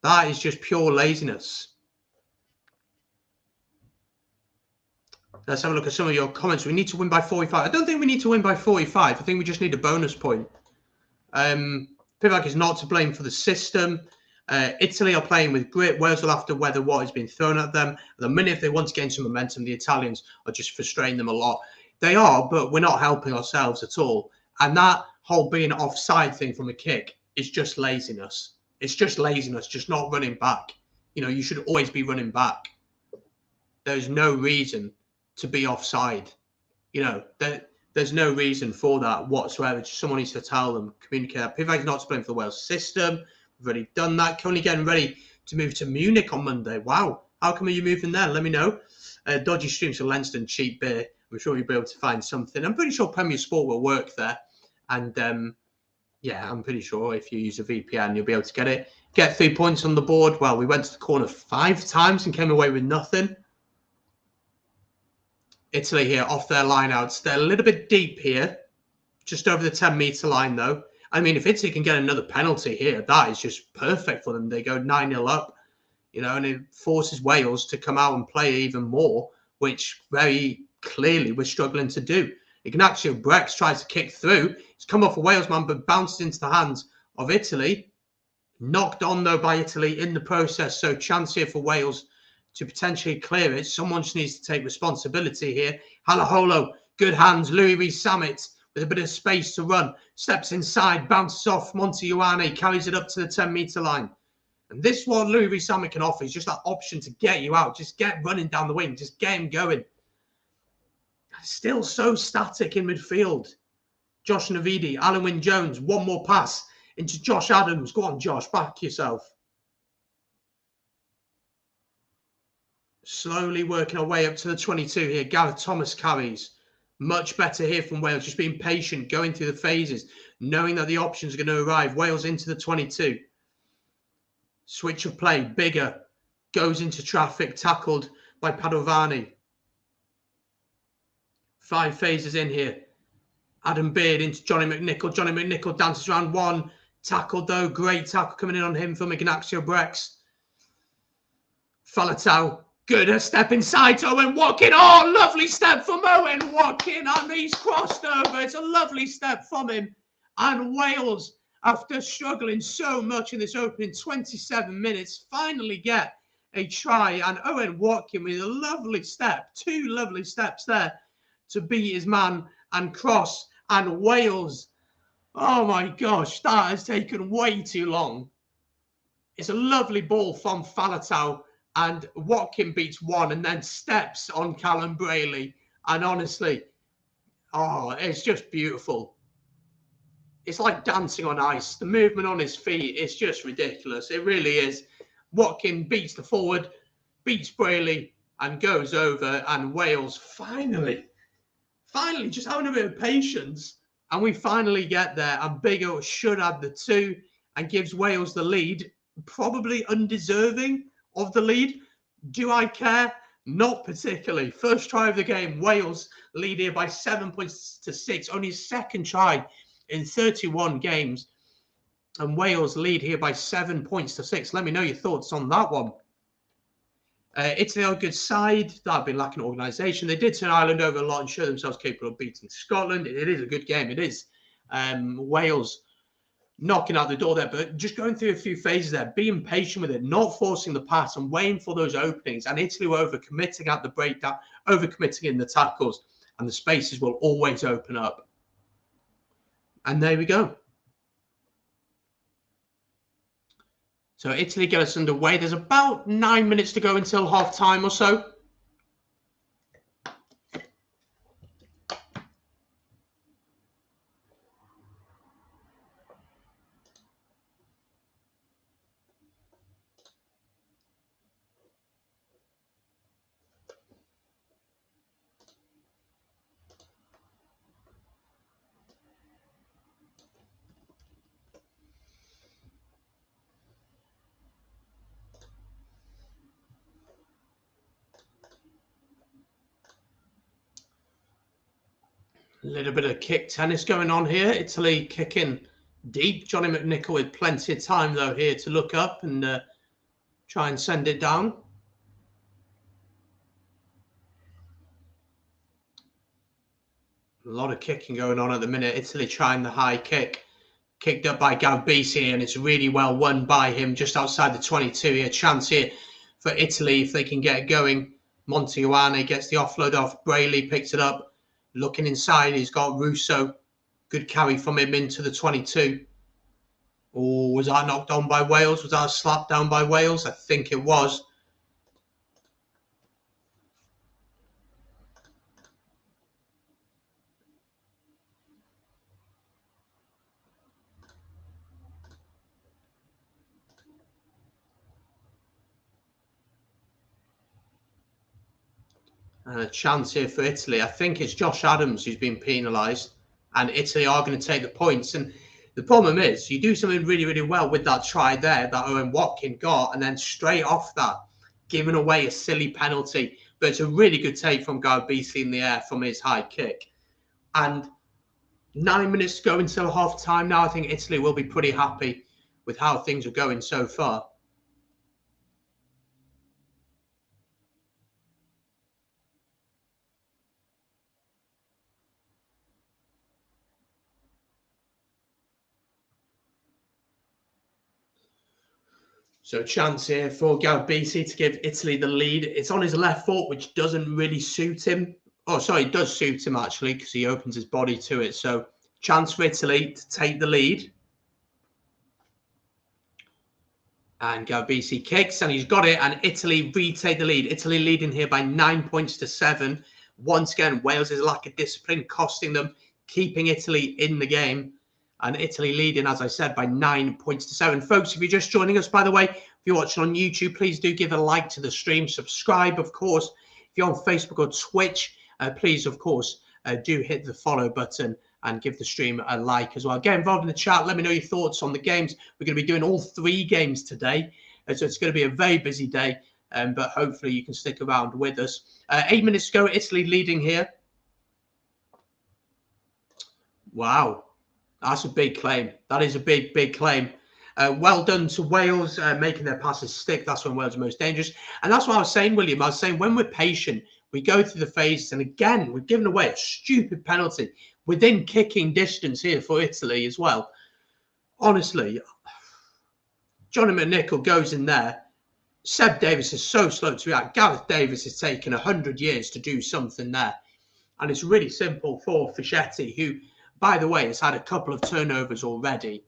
[SPEAKER 1] That is just pure laziness. Let's have a look at some of your comments. We need to win by 45. I don't think we need to win by 45. I think we just need a bonus point. Pivac is not to blame for the system. Italy are playing with grit. Wales will have to weather what has been thrown at them. At the minute, if they want to gain some momentum, the Italians are just frustrating them a lot. They are, but we're not helping ourselves at all. And that whole being offside thing from a kick is just laziness. It's just laziness, just not running back. You know, you should always be running back. There's no reason to be offside. You know, there's no reason for that whatsoever. Just someone needs to tell them, communicate that. Pivac's not to blame for the Wales system. We've already done that. Currently getting ready to move to Munich on Monday. Wow. How come are you moving there? Let me know. Dodgy streams for Lenston, cheap beer. I'm sure you'll be able to find something. I'm pretty sure Premier Sport will work there. And yeah, I'm pretty sure if you use a VPN, you'll be able to get it. Get 3 points on the board. Well, we went to the corner 5 times and came away with nothing. Italy here off their lineouts. They're a little bit deep here, just over the 10-meter line, though. I mean, if Italy can get another penalty here, that is just perfect for them. They go 9-0 up, you know, and it forces Wales to come out and play even more, which very clearly we're struggling to do. Ignacio Brex tries to kick through. It's come off a Wales man, but bounces into the hands of Italy. Knocked on, though, by Italy in the process. So chance here for Wales to potentially clear it. Someone just needs to take responsibility here. Halaholo, good hands. Louis Rees-Zammit with a bit of space to run. Steps inside, bounces off. Montijuane carries it up to the 10-meter line. And this is what Louis Rees-Zammit can offer. Is just that option to get you out. Just get running down the wing. Just get him going. Still so static in midfield. Josh Navidi, Alan Wynne-Jones, one more pass into Josh Adams. Go on, Josh, back yourself. Slowly working our way up to the 22 here. Gareth Thomas carries. Much better here from Wales. Just being patient, going through the phases, knowing that the options are going to arrive. Wales into the 22. Switch of play, bigger. Goes into traffic, tackled by Padovani. 5 phases in here. Adam Beard into Johnny McNichol. Johnny McNichol dances around one. Tackled, though. Great tackle coming in on him from Ignacio Brex. Faletau. Good. A step inside to Owen Watkin. Oh, lovely step from Owen Watkin. And he's crossed over. It's a lovely step from him. And Wales, after struggling so much in this opening 27 minutes, finally get a try. And Owen Watkin with a lovely step. 2 lovely steps there to beat his man and cross. And Wales, oh my gosh, that has taken way too long. It's a lovely ball from Faletau, and Watkin beats one and then steps on Callum Brayley. And honestly, oh, it's just beautiful. It's like dancing on ice. The movement on his feet is just ridiculous. It really is. Watkin beats the forward, beats Brayley, and goes over. And Wales finally just having a bit of patience. And we finally get there. And Biggo should have the 2 and gives Wales the lead. Probably undeserving of the lead. Do I care? Not particularly. First try of the game. Wales lead here by 7 points to 6. Only his second try in 31 games. And Wales lead here by 7 points to 6. Let me know your thoughts on that one. Italy are a good side. They've been lacking organisation. They did turn Ireland over a lot and show themselves capable of beating Scotland. It is a good game. It is. Wales knocking out the door there, but just going through a few phases there, being patient with it, not forcing the pass and waiting for those openings. And Italy were overcommitting at the breakdown, overcommitting in the tackles, and the spaces will always open up. And there we go. So Italy get us underway. There's about 9 minutes to go until half time or so. A little bit of kick tennis going on here. Italy kicking deep. Johnny McNichol with plenty of time, though, here to look up and try and send it down. A lot of kicking going on at the minute. Italy trying the high kick. Kicked up by Gavbisi, and it's really well won by him just outside the 22 here. Chance here for Italy if they can get going. Montijuane gets the offload off. Brayley picks it up. Looking inside, he's got Russo. Good carry from him into the 22. Oh, was that knocked on by Wales? Was that a slap down by Wales? I think it was. And a chance here for Italy. I think it's Josh Adams who's been penalised. And Italy are going to take the points. And the problem is, you do something really, really well with that try there that Owen Watkin got. And then straight off that, giving away a silly penalty But it's a really good take from Garbisi in the air from his high kick. And 9 minutes to go until half time now. I think Italy will be pretty happy with how things are going so far. So a chance here for Garbisi to give Italy the lead. It's on his left foot, which doesn't really suit him. Oh, sorry, it does suit him actually, because he opens his body to it. So chance for Italy to take the lead. And Garbisi kicks, and he's got it, and Italy retake the lead. Italy leading here by 9 points to 7. Once again, Wales' lack of discipline costing them, keeping Italy in the game. And Italy leading, as I said, by 9 points to 7. Folks, if you're just joining us, by the way, if you're watching on YouTube, please do give a like to the stream. Subscribe, of course. If you're on Facebook or Twitch, please, of course, do hit the follow button and give the stream a like as well. Get involved in the chat. Let me know your thoughts on the games. We're going to be doing all 3 games today. So it's going to be a very busy day, but hopefully you can stick around with us. 8 minutes to go, Italy leading here. Wow. That's a big claim. That is a big, big claim. Well done to Wales making their passes stick. That's when Wales are most dangerous. And that's what I was saying, William. I was saying when we're patient, we go through the phases. And again, we've given away a stupid penalty within kicking distance here for Italy as well. Honestly, Johnny McNichol goes in there. Seb Davis is so slow to react. Gareth Davis has taken 100 years to do something there. And it's really simple for Fischetti, who, by the way, has had a couple of turnovers already.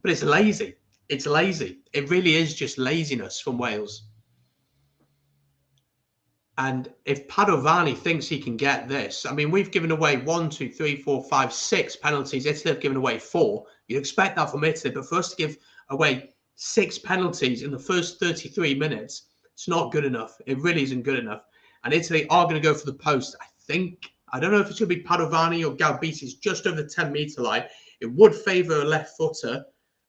[SPEAKER 1] But it's lazy. It's lazy. It really is just laziness from Wales. And if Padovani thinks he can get this, I mean, we've given away 1, 2, 3, 4, 5, 6 penalties. Italy have given away 4. You'd expect that from Italy. But for us to give away 6 penalties in the first 33 minutes, it's not good enough. It really isn't good enough. And Italy are going to go for the post, I think. I don't know if it's going to be Padovani or Garbisi. It's just over the 10-metre line. It would favour a left footer.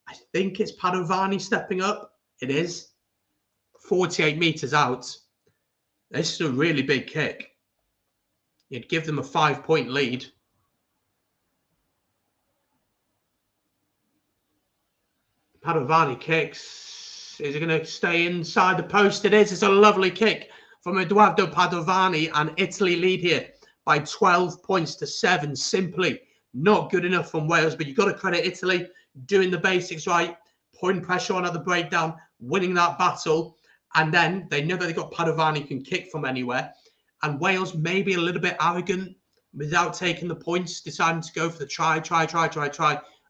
[SPEAKER 1] I think it's Padovani stepping up. It is. 48 metres out. This is a really big kick. You'd give them a 5-point lead. Padovani kicks. Is it going to stay inside the post? It is. It's a lovely kick from Edoardo Padovani, and Italy lead here by 12 points to 7. Simply not good enough from Wales, but you've got to credit Italy doing the basics right, putting pressure on at the breakdown, winning that battle. And then they know that they've got Padovani who can kick from anywhere. And Wales may be a little bit arrogant without taking the points, deciding to go for the try.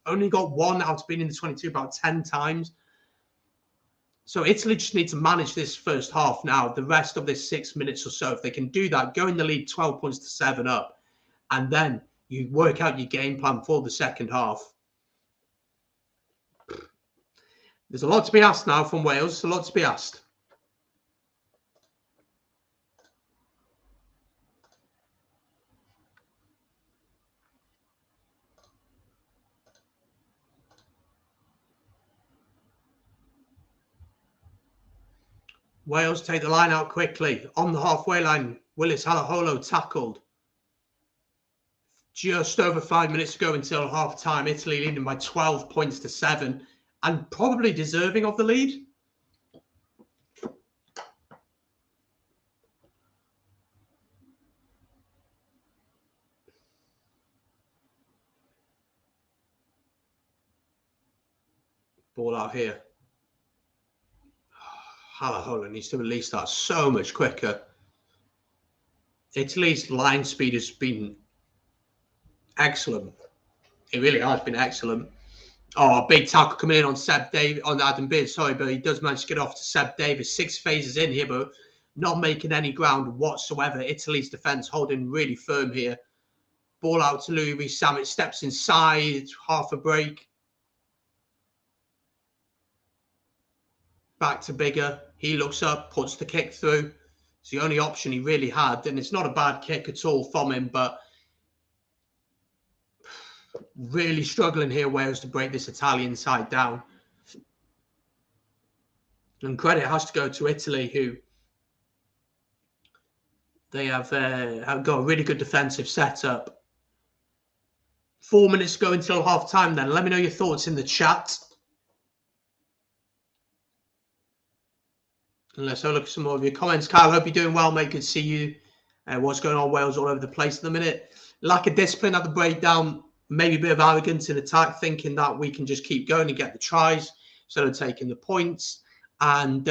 [SPEAKER 1] Only got 1 out of being in the 22 about 10 times. So Italy just need to manage this first half now. The rest of this 6 minutes or so, if they can do that, go in the lead 12 points to 7 up. And then you work out your game plan for the second half. There's a lot to be asked now from Wales. There's a lot to be asked. Wales take the line out quickly. On the halfway line, Willis Halaholo tackled. Just over 5 minutes to go until half-time. Italy leading by 12 points to 7 and probably deserving of the lead. Ball out here. Halaholo needs to release that so much quicker. Italy's line speed has been excellent. It really has been excellent. Oh, big tackle coming in on Seb Davis, on Adam Beard, sorry, but he does manage to get off to Seb Davis. 6 phases in here, but not making any ground whatsoever. Italy's defence holding really firm here. Ball out to Louis Rees-Zammit, steps inside, half a break. Back to Bigger. He looks up, puts the kick through. It's the only option he really had, and it's not a bad kick at all from him, but really struggling here, Wales, to break this Italian side down. And credit has to go to Italy, who They have got a really good defensive setup. 4 minutes to go until half time then. Let me know your thoughts in the chat. And let's have a look at some more of your comments. Kyle, hope you're doing well, mate. Good to see you. What's going on? Wales all over the place at the minute. Lack of discipline at the breakdown. Maybe a bit of arrogance in attack, thinking that we can just keep going and get the tries instead of taking the points. And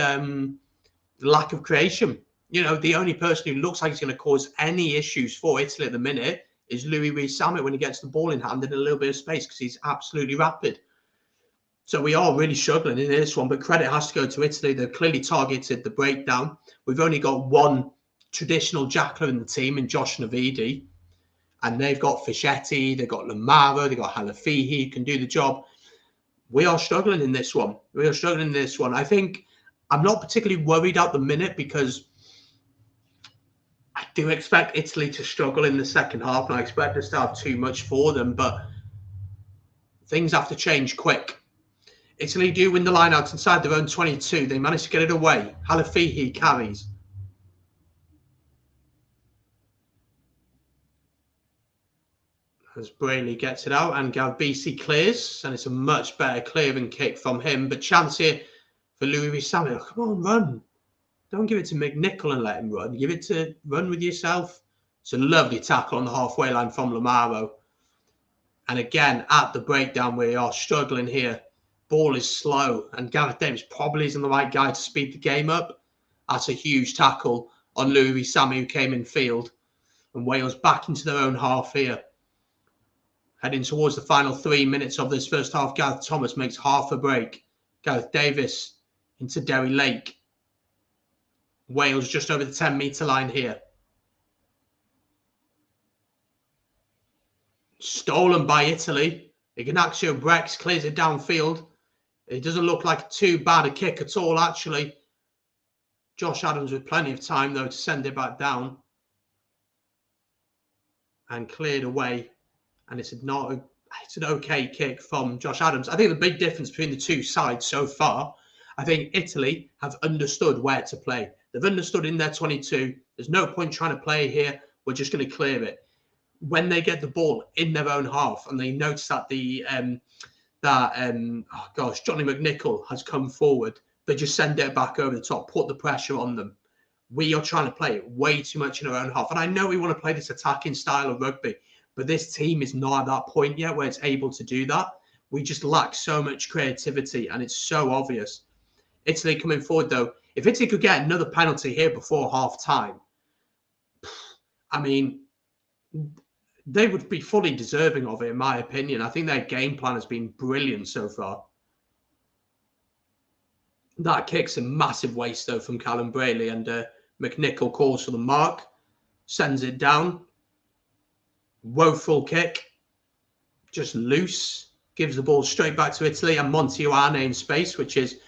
[SPEAKER 1] lack of creation. You know, the only person who looks like he's going to cause any issues for Italy at the minute is Louis Rees-Zammit when he gets the ball in hand in a little bit of space because he's absolutely rapid. So we are really struggling in this one, but credit has to go to Italy. They've clearly targeted the breakdown. We've only got one traditional jackler in the team in Josh Navidi, and they've got Fischetti, they've got Lamaro, they've got Halafihi who can do the job. We are struggling in this one. I think I'm not particularly worried at the minute because I do expect Italy to struggle in the second half, and I expect us to have too much for them, but things have to change quick. Italy do win the line out inside their own 22. They managed to get it away. Halafihi carries. As Brayley gets it out and Galbisi clears, and it's a much better clearing kick from him. But chance here for Louis Rees-Zammit. Oh, come on, run. Don't give it to McNichol and let him run. Give it to run with yourself. It's a lovely tackle on the halfway line from Lamaro. And again, at the breakdown, we are struggling here. Ball is slow, and Gareth Davis probably isn't the right guy to speed the game up. That's a huge tackle on Louis Rees-Zammit, who came in field. And Wales back into their own half here. Heading towards the final 3 minutes of this first half, Gareth Thomas makes half a break. Gareth Davis into Derry Lake. Wales just over the 10-metre line here. Stolen by Italy. Ignacio Brex clears it downfield. It doesn't look like too bad a kick at all, actually. Josh Adams with plenty of time, though, to send it back down. And cleared away. And it's an okay kick from Josh Adams. I think the big difference between the two sides so far, I think Italy have understood where to play. They've understood in their 22. There's no point trying to play here. We're just going to clear it. When they get the ball in their own half and they notice that Johnny McNichol has come forward, they just send it back over the top, put the pressure on them. We are trying to play it way too much in our own half. And I know we want to play this attacking style of rugby, but this team is not at that point yet where it's able to do that. We just lack so much creativity, and it's so obvious. Italy coming forward, though. If Italy could get another penalty here before half-time, I mean, they would be fully deserving of it, in my opinion. I think their game plan has been brilliant so far. That kick's a massive waste, though, from Callum Brayley, and McNichol calls for the mark, sends it down. Woeful kick, just loose, gives the ball straight back to Italy, and Monty Ioane in space, which is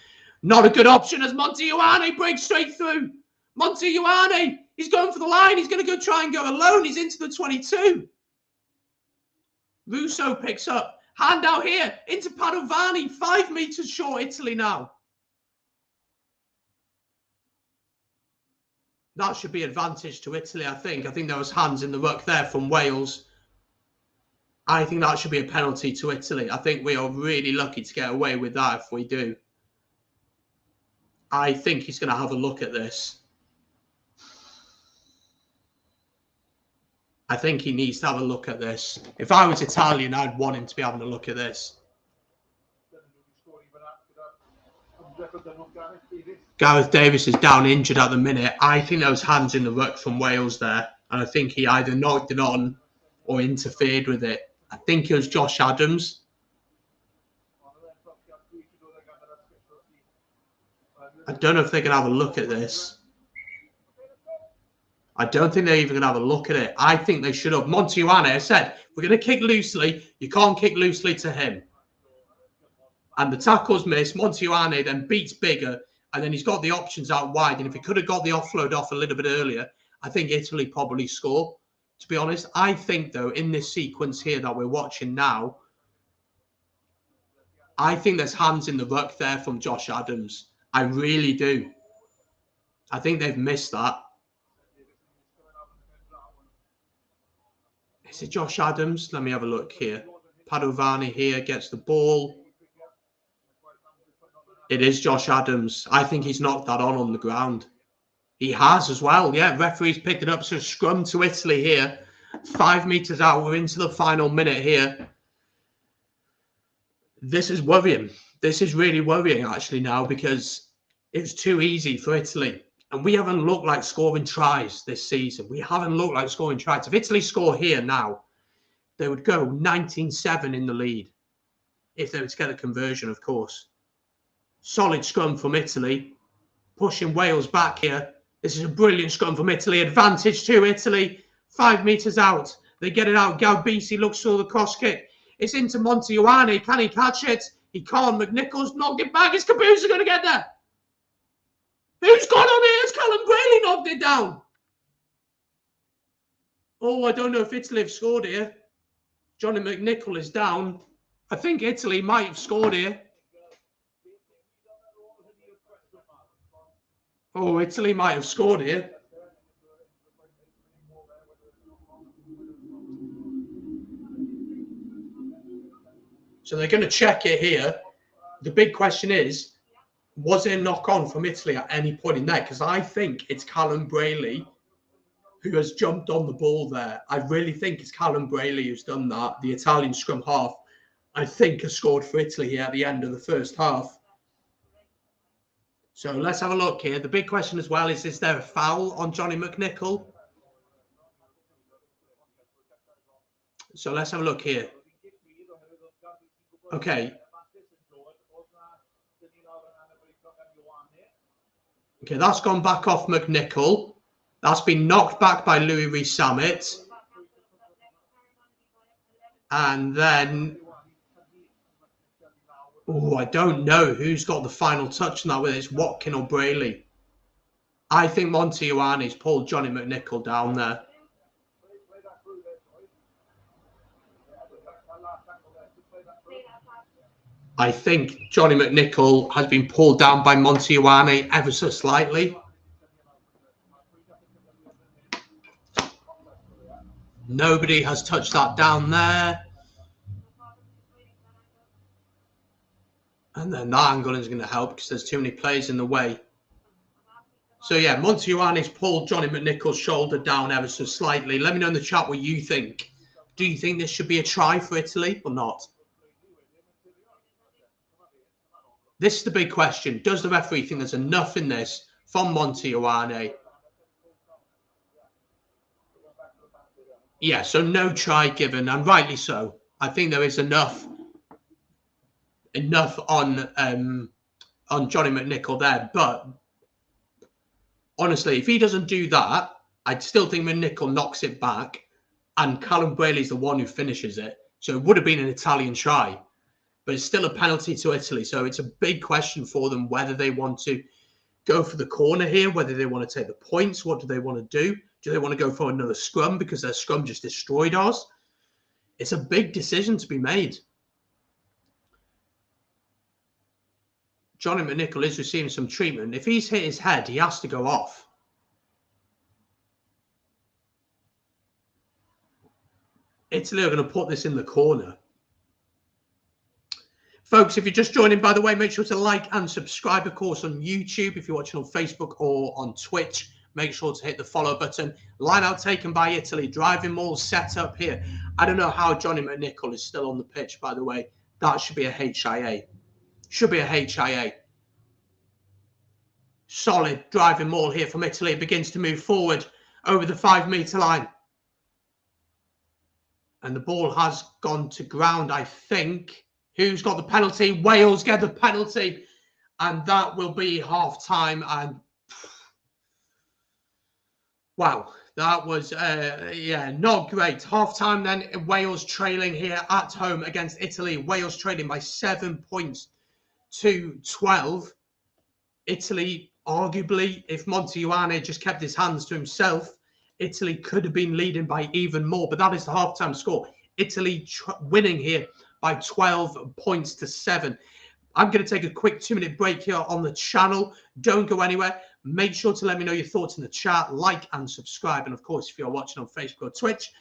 [SPEAKER 1] not a good option as Monty Ioane breaks straight through. Monty Ioane, he's going for the line. He's going to go try and go alone. He's into the 22. Russo picks up. Hand out here into Padovani. 5 meters short, Italy now. That should be advantage to Italy, I think. I think there was hands in the ruck there from Wales. I think that should be a penalty to Italy. I think we are really lucky to get away with that if we do. I think he's going to have a look at this. I think he needs to have a look at this. If I was Italian, I'd want him to be having a look at this. Gareth Davis is down injured at the minute. I think there was hands in the ruck from Wales there. And I think he either knocked it on or interfered with it. I think it was Josh Adams. I don't know if they're going to have a look at this. I don't think they're even going to have a look at it. I think they should have. Monty Ioane, I said, we're going to kick loosely. You can't kick loosely to him. And the tackle's missed. Monty Ioane then beats Biggar. And then he's got the options out wide. And if he could have got the offload off a little bit earlier, I think Italy probably score. To be honest, I think, though, in this sequence here that we're watching now, I think there's hands in the ruck there from Josh Adams. I really do. I think they've missed that. Is it Josh Adams? Let me have a look here. Padovani here gets the ball. It is Josh Adams. I think he's knocked that on the ground. He has as well. Yeah, referee's picked it up. So scrum to Italy here. 5 meters out. We're into the final minute here. This is worrying. This is really worrying actually now, because it's too easy for Italy. And we haven't looked like scoring tries this season. We haven't looked like scoring tries. If Italy score here now, they would go 19-7 in the lead. If they were to get a conversion, of course. Solid scrum from Italy. Pushing Wales back here. This is a brilliant scrum from Italy. Advantage to Italy. 5 meters out. They get it out. Galbisi looks for the cross kick. It's into Montijuani. Can he catch it? He can't. McNichol's knocked it back. Is Cabusa going to get there? Who's gone on it? Has Callum Brayley knocked it down? Oh, I don't know if Italy have scored here. Johnny McNichol is down. I think Italy might have scored here. Oh, Italy might have scored here. So they're going to check it here. The big question is, was it a knock-on from Italy at any point in there? Because I think it's Callum Brayley who has jumped on the ball there. I really think it's Callum Brayley who's done that. The Italian scrum half, I think, has scored for Italy here at the end of the first half. So let's have a look here. The big question as well is there a foul on Johnny McNichol? So let's have a look here. Okay. Okay, that's gone back off McNichol. That's been knocked back by Louis Rees-Zammit. And then, oh, I don't know who's got the final touch on that, whether it's Watkin or Brayley. I think Montijuani's pulled Johnny McNichol down there. I think Johnny McNichol has been pulled down by Montijuani ever so slightly. Nobody has touched that down there. And then that angle is going to help because there's too many players in the way. So yeah, Montijuani's pulled Johnny McNichol's shoulder down ever so slightly. Let me know in the chat what you think. Do you think this should be a try for Italy or not? This is the big question. Does the referee think there's enough in this from Montijuani? Yeah, so no try given, and rightly so. I think there is enough on Johnny McNichol there. But honestly, if he doesn't do that, I still think McNichol knocks it back, and Callum Brayley's the one who finishes it. So it would have been an Italian try. But it's still a penalty to Italy. So it's a big question for them whether they want to go for the corner here, whether they want to take the points. What do they want to do? Do they want to go for another scrum because their scrum just destroyed ours? It's a big decision to be made. Johnny McNichol is receiving some treatment. If he's hit his head, he has to go off. Italy are going to put this in the corner. Folks, if you're just joining, by the way, make sure to like and subscribe, of course, on YouTube. If you're watching on Facebook or on Twitch, make sure to hit the follow button. Line out taken by Italy. Driving maul set up here. I don't know how Johnny McNichol is still on the pitch, by the way. That should be a HIA. Should be a HIA. Solid driving maul here from Italy. It begins to move forward over the 5 meter line. And the ball has gone to ground, I think. Who's got the penalty? Wales get the penalty. And that will be half-time. And wow, that was, yeah, not great. Half-time then, Wales trailing here at home against Italy. Wales trailing by 7 points to 12. Italy, arguably, if Montijuani just kept his hands to himself, Italy could have been leading by even more. But that is the half-time score. Italy winning here by 12 points to 7. I'm going to take a quick 2-minute break here on the channel. Don't go anywhere. Make sure to let me know your thoughts in the chat, like and subscribe. And of course, if you're watching on Facebook or Twitch,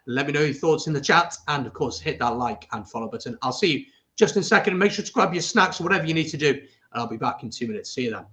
[SPEAKER 1] Let me know your thoughts in the chat, and of course, hit that like and follow button. I'll see you just in a second. Make sure to grab your snacks or whatever you need to do, and I'll be back in 2 minutes. See you then.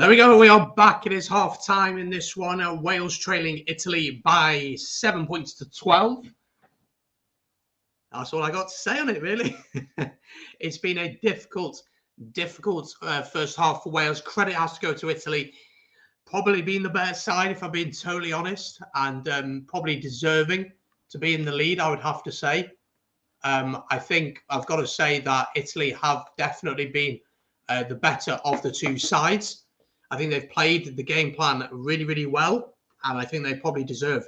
[SPEAKER 1] There we go. We are back. It is half time in this one. Wales trailing Italy by 7 points to 12. That's all I got to say on it, really. It's been a difficult first half for Wales. Credit has to go to Italy. Probably being the better side, if I'm being totally honest, and probably deserving to be in the lead, I would have to say. I think I've got to say that Italy have definitely been the better of the two sides. I think they've played the game plan really, really well, and I think they probably deserve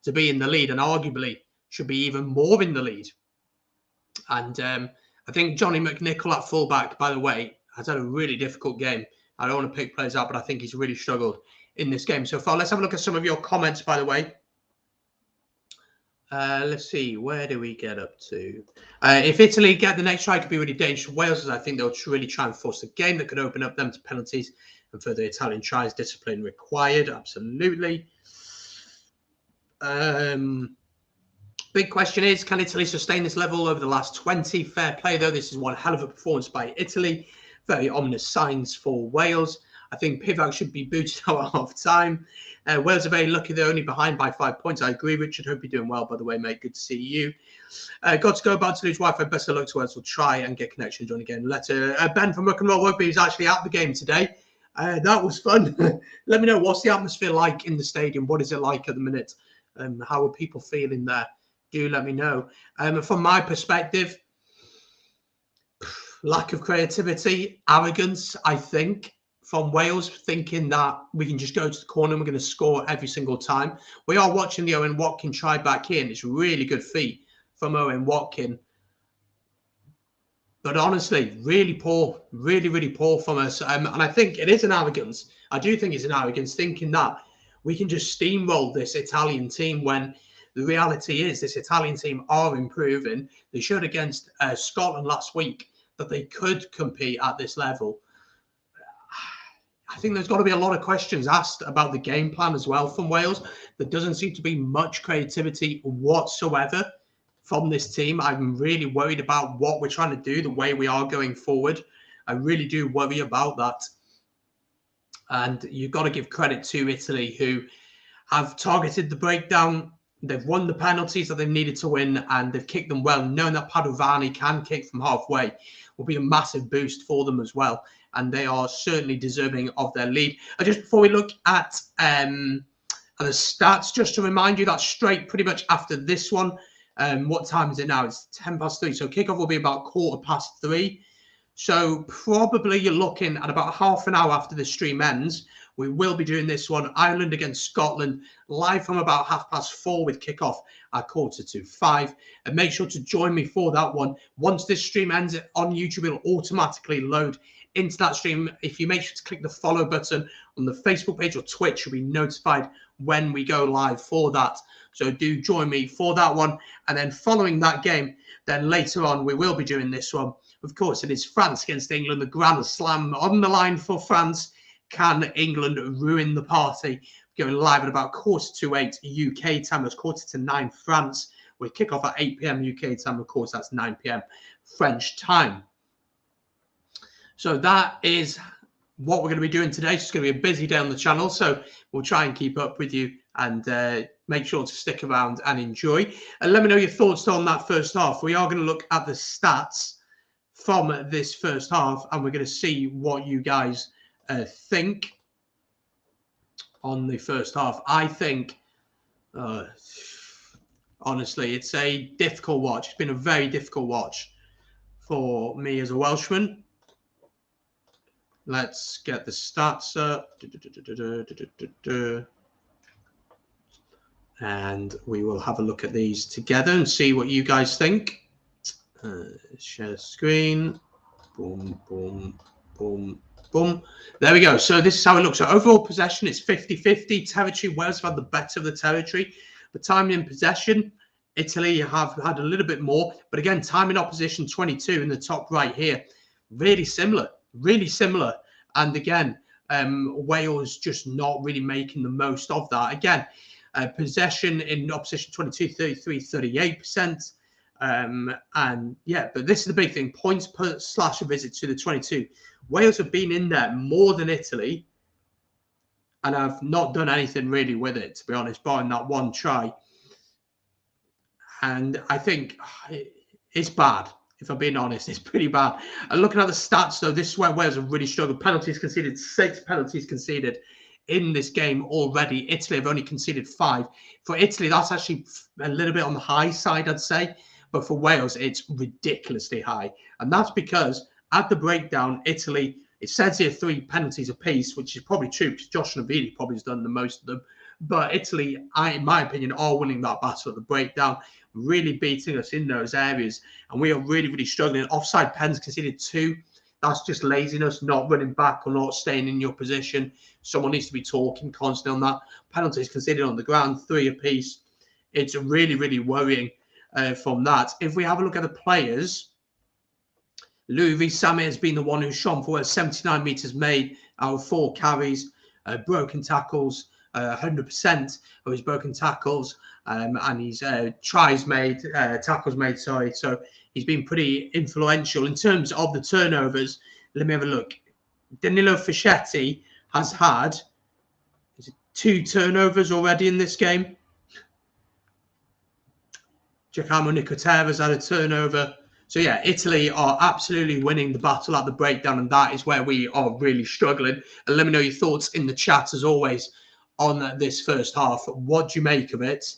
[SPEAKER 1] to be in the lead and arguably should be even more in the lead. And I think Johnny McNichol at fullback, by the way, has had a really difficult game. I don't want to pick players out, but I think he's really struggled in this game so far. Let's have a look at some of your comments, by the way. Let's see, where do we get up to? If Italy get the next try, it could be really dangerous for Wales, as I think they'll really try and force the game that could open up them to penalties and further Italian tries. Discipline required, absolutely. Big question is, can Italy sustain this level over the last 20? Fair play, though. This is one hell of a performance by Italy. Very ominous signs for Wales. I think Pivac should be booted out at half-time. Wales are very lucky. They're only behind by 5 points. I agree, Richard. Hope you're doing well, by the way, mate. Good to see you. Got to go, about to lose Wi-Fi. Best of luck to Wales. We'll try and get connection join again. Letter Ben from Rock and Roll Rugby is actually at the game today. That was fun. Let me know, what's the atmosphere like in the stadium? What is it like at the minute? How are people feeling there? Do let me know. From my perspective, lack of creativity, arrogance, I think, from Wales, thinking that we can just go to the corner and we're going to score every single time. We are watching the Owen Watkin try back in. It's a really good feat from Owen Watkin. But honestly, really poor, really, really poor from us. And I think it is an arrogance. I do think it's an arrogance, thinking that we can just steamroll this Italian team when the reality is this Italian team are improving. They showed against Scotland last week that they could compete at this level. I think there's got to be a lot of questions asked about the game plan as well from Wales. There doesn't seem to be much creativity whatsoever from this team. I'm really worried about what we're trying to do, the way we are going forward. I really do worry about that. And you've got to give credit to Italy, who have targeted the breakdown. They've won the penalties that they've needed to win, and they've kicked them well. Knowing that Padovani can kick from halfway will be a massive boost for them as well. And they are certainly deserving of their lead. Just before we look at the stats, just to remind you that straight pretty much after this one, what time is it now? It's 3:10. So kickoff will be about 3:15. So probably you're looking at about half an hour after the stream ends. We will be doing this one, Ireland against Scotland, live from about 4:30 with kickoff at 4:45. And make sure to join me for that one. Once this stream ends on YouTube, it'll automatically load into that stream. If you make sure to click the follow button on the Facebook page or Twitch, you'll be notified when we go live for that. So do join me for that one. And then following that game, then later on, we will be doing this one. Of course, it is France against England, the Grand Slam on the line for France. Can England ruin the party? Going live at about 7:45 UK time. That's 8:45 France. We kick off at 8 p.m. UK time. Of course, that's 9 p.m. French time. So that is what we're going to be doing today. It's going to be a busy day on the channel. So we'll try and keep up with you and make sure to stick around and enjoy. And let me know your thoughts on that first half. We are going to look at the stats from this first half, and we're going to see what you guys think on the first half. I think, honestly, it's a difficult watch. It's been a very difficult watch for me as a Welshman. Let's get the stats up. And we will have a look at these together and see what you guys think. Share screen. Boom, boom, boom, boom. There we go. So this is how it looks. So overall possession is 50-50. Territory, Wales have had the better of the territory. The time in possession, Italy have had a little bit more. But again, time in opposition, 22 in the top right here. Really similar. Really similar. And again, Wales just not really making the most of that. Again, possession in opposition, 22, 33, 38%. And yeah, but this is the big thing. Points per slash visit to the 22. Wales have been in there more than Italy and have not done anything really with it, to be honest, barring that one try. And I think it's bad. If I'm being honest, it's pretty bad. And looking at the stats, though, this is where Wales have really struggled. Penalties conceded, 6 penalties conceded in this game already. Italy have only conceded 5. For Italy, that's actually a little bit on the high side, I'd say. But for Wales, it's ridiculously high. And that's because at the breakdown, Italy, it says here 3 penalties apiece, which is probably true because Josh Navidi probably has done the most of them. But Italy, in my opinion, are winning that battle at the breakdown, really beating us in those areas. And we are really, really struggling. Offside pens conceded 2. That's just laziness, not running back or not staying in your position. Someone needs to be talking constantly on that. Penalties conceded on the ground, 3 apiece. It's really, really worrying from that. If we have a look at the players, Louis Rees-Zammit has been the one who's shone for 79 metres made out of 4 carries, broken tackles, 100% of his broken tackles, and his tries made, tackles made, sorry. So he's been pretty influential. In terms of the turnovers, let me have a look. Danilo Fischetti has had 2 turnovers already in this game. Giacomo Nicotera has had a turnover. So, yeah, Italy are absolutely winning the battle at the breakdown, and that is where we are really struggling. And let me know your thoughts in the chat, as always, on this first half. What do you make of it?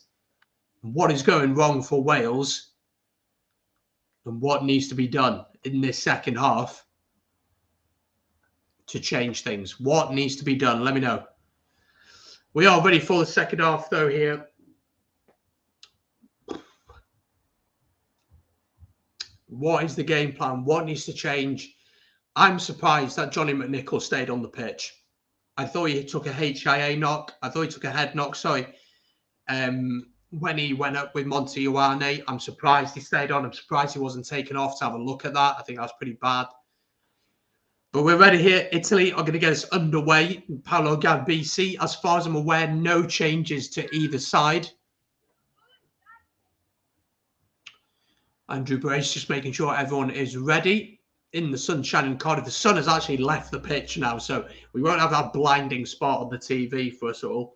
[SPEAKER 1] What is going wrong for Wales? And what needs to be done in this second half to change things? What needs to be done? Let me know. We are ready for the second half, though, here. What is the game plan? What needs to change? I'm surprised that Johnny McNichol stayed on the pitch. I thought he took a HIA knock. I thought he took a head knock, sorry. When he went up with Monty Ioane, I'm surprised he stayed on. I'm surprised he wasn't taken off to have a look at that. I think that's pretty bad. But we're ready here. Italy are going to get us underway. Paolo Garbisi, as far as I'm aware, no changes to either side. Andrew Brace just making sure everyone is ready. In the sunshine in Cardiff, the sun has actually left the pitch now, so we won't have that blinding spot on the TV for us all.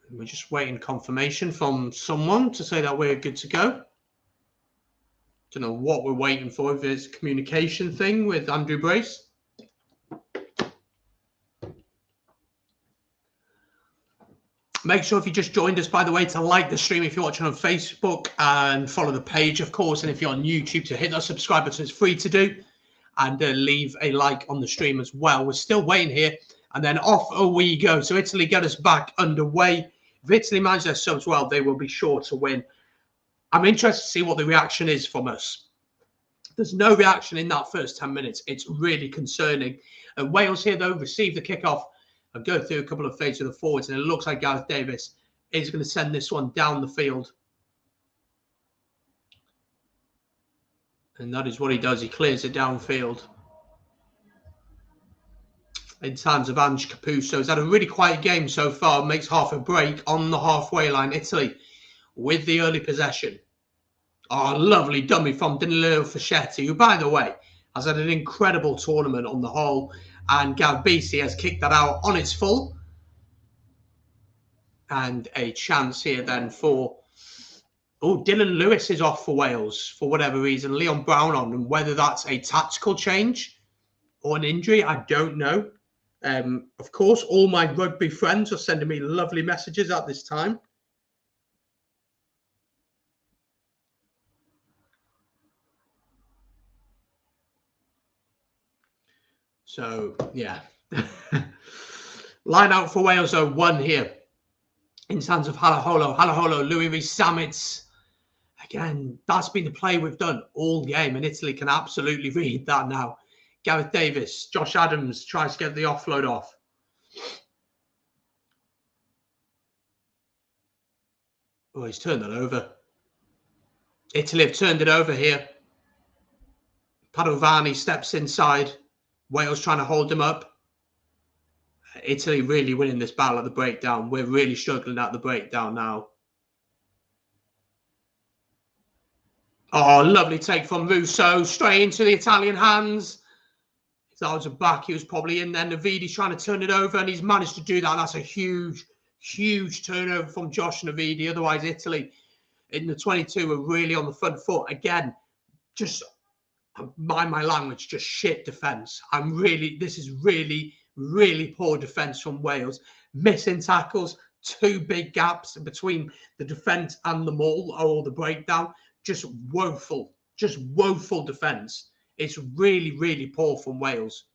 [SPEAKER 1] We're just waiting confirmation from someone to say that we're good to go. Don't know what we're waiting for, if it's a communication thing with Andrew Brace. Make sure if you just joined us, by the way, to like the stream if you're watching on Facebook and follow the page, of course. And if you're on YouTube, to hit that subscribe button. It's free to do. And leave a like on the stream as well. We're still waiting here. And then off we go. So Italy get us back underway. If Italy manage their subs well, they will be sure to win. I'm interested to see what the reaction is from us. There's no reaction in that first 10 minutes. It's really concerning. And Wales here, though, receive the kickoff. I'll go through a couple of fades of the forwards, and it looks like Gareth Davis is going to send this one down the field. And that is what he does. He clears it downfield. In terms of Ange Capuso, he's had a really quiet game so far. Makes half a break on the halfway line. Italy with the early possession. Oh, lovely dummy from Danilo Fischetti, who, by the way, has had an incredible tournament on the whole. And Garbisi has kicked that out on its full. And a chance here then for... Oh, Dylan Lewis is off for Wales for whatever reason. Leon Brown on. And whether that's a tactical change or an injury, I don't know. Of course, all my rugby friends are sending me lovely messages at this time. So, yeah. Line out for Wales, though, 1 here. In terms of Halaholo. Halaholo, Louis Rees-Zammit. Again, that's been the play we've done all game, and Italy can absolutely read that now. Gareth Davis, Josh Adams tries to get the offload off. Oh, he's turned that over. Italy have turned it over here. Padovani steps inside. Wales trying to hold him up. Italy really winning this battle at the breakdown. We're really struggling at the breakdown now. Oh, lovely take from Russo. Straight into the Italian hands. So that was a back. He was probably in there. Navidi's trying to turn it over, and he's managed to do that. And that's a huge, huge turnover from Josh Navidi. Otherwise, Italy in the 22 were really on the front foot. Again, just mind my language, just shit defence. This is really, really poor defence from Wales. Missing tackles, 2 big gaps between the defence and the maul or the breakdown. Just woeful defence. It's really, really poor from Wales.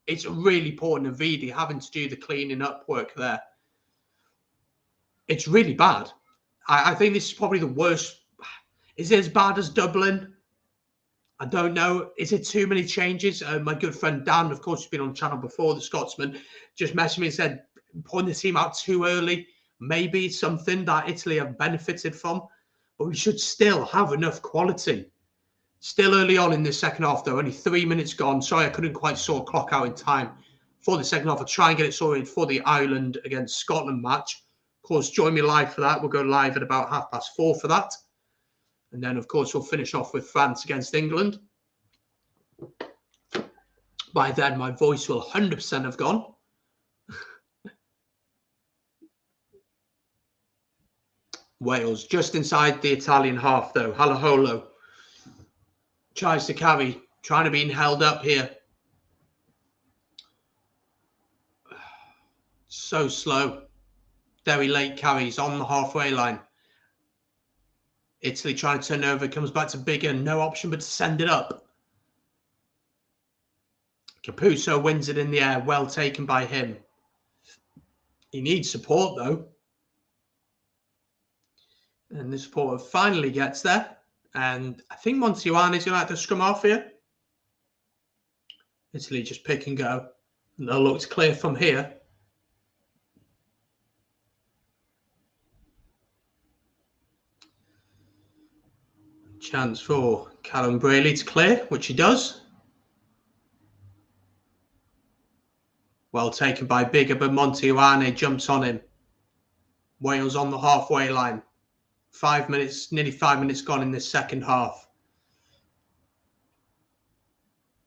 [SPEAKER 1] It's really poor. Navidi having to do the cleaning up work there. It's really bad. I think this is probably the worst. Is it as bad as Dublin? I don't know. Is it too many changes? My good friend Dan, of course, has been on the channel before, the Scotsman, just messaged me and said, putting the team out too early, maybe it's something that Italy have benefited from, but we should still have enough quality. Still early on in the second half, though, only 3 minutes gone. Sorry, I couldn't quite sort clock out in time for the second half. I'll try and get it sorted for the Ireland against Scotland match. Of course, join me live for that. We'll go live at about 4:30 for that. And then, of course, we'll finish off with France against England. By then, my voice will 100% have gone. Wales just inside the Italian half, though. Halaholo tries to carry, trying to be held up here. So slow. Very late carries on the halfway line. Italy trying to turn over, comes back to Bigger, no option but to send it up. Capuzzo wins it in the air, well taken by him. He needs support though. And the support finally gets there. And I think Montiuani is going to have to scrum off here. Italy just pick and go. And that looks clear from here. Chance for Callum Braley to clear, which he does. Well taken by Bigger, but Montiuani jumps on him. Wales on the halfway line. 5 minutes, nearly 5 minutes gone in this second half.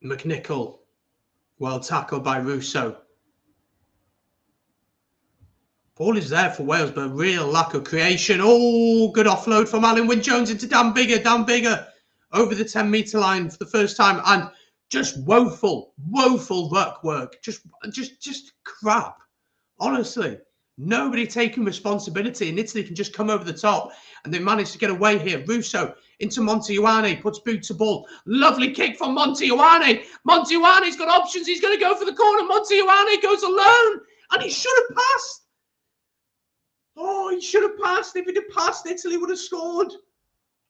[SPEAKER 1] McNichol, well tackled by Russo. Ball is there for Wales, but a real lack of creation. Oh, good offload from Alan Wynne-Jones into Dan Bigger. Dan Bigger over the 10-metre line for the first time. And just woeful ruck work. Just crap. Honestly, nobody taking responsibility. And Italy can just come over the top. And they managed to get away here. Russo into Montiuani, puts boot to ball. Lovely kick from Montiuani. Montiuani's got options. He's going to go for the corner. Montiuani goes alone. And he should have passed. Oh, he should have passed. If he'd have passed, Italy would have scored.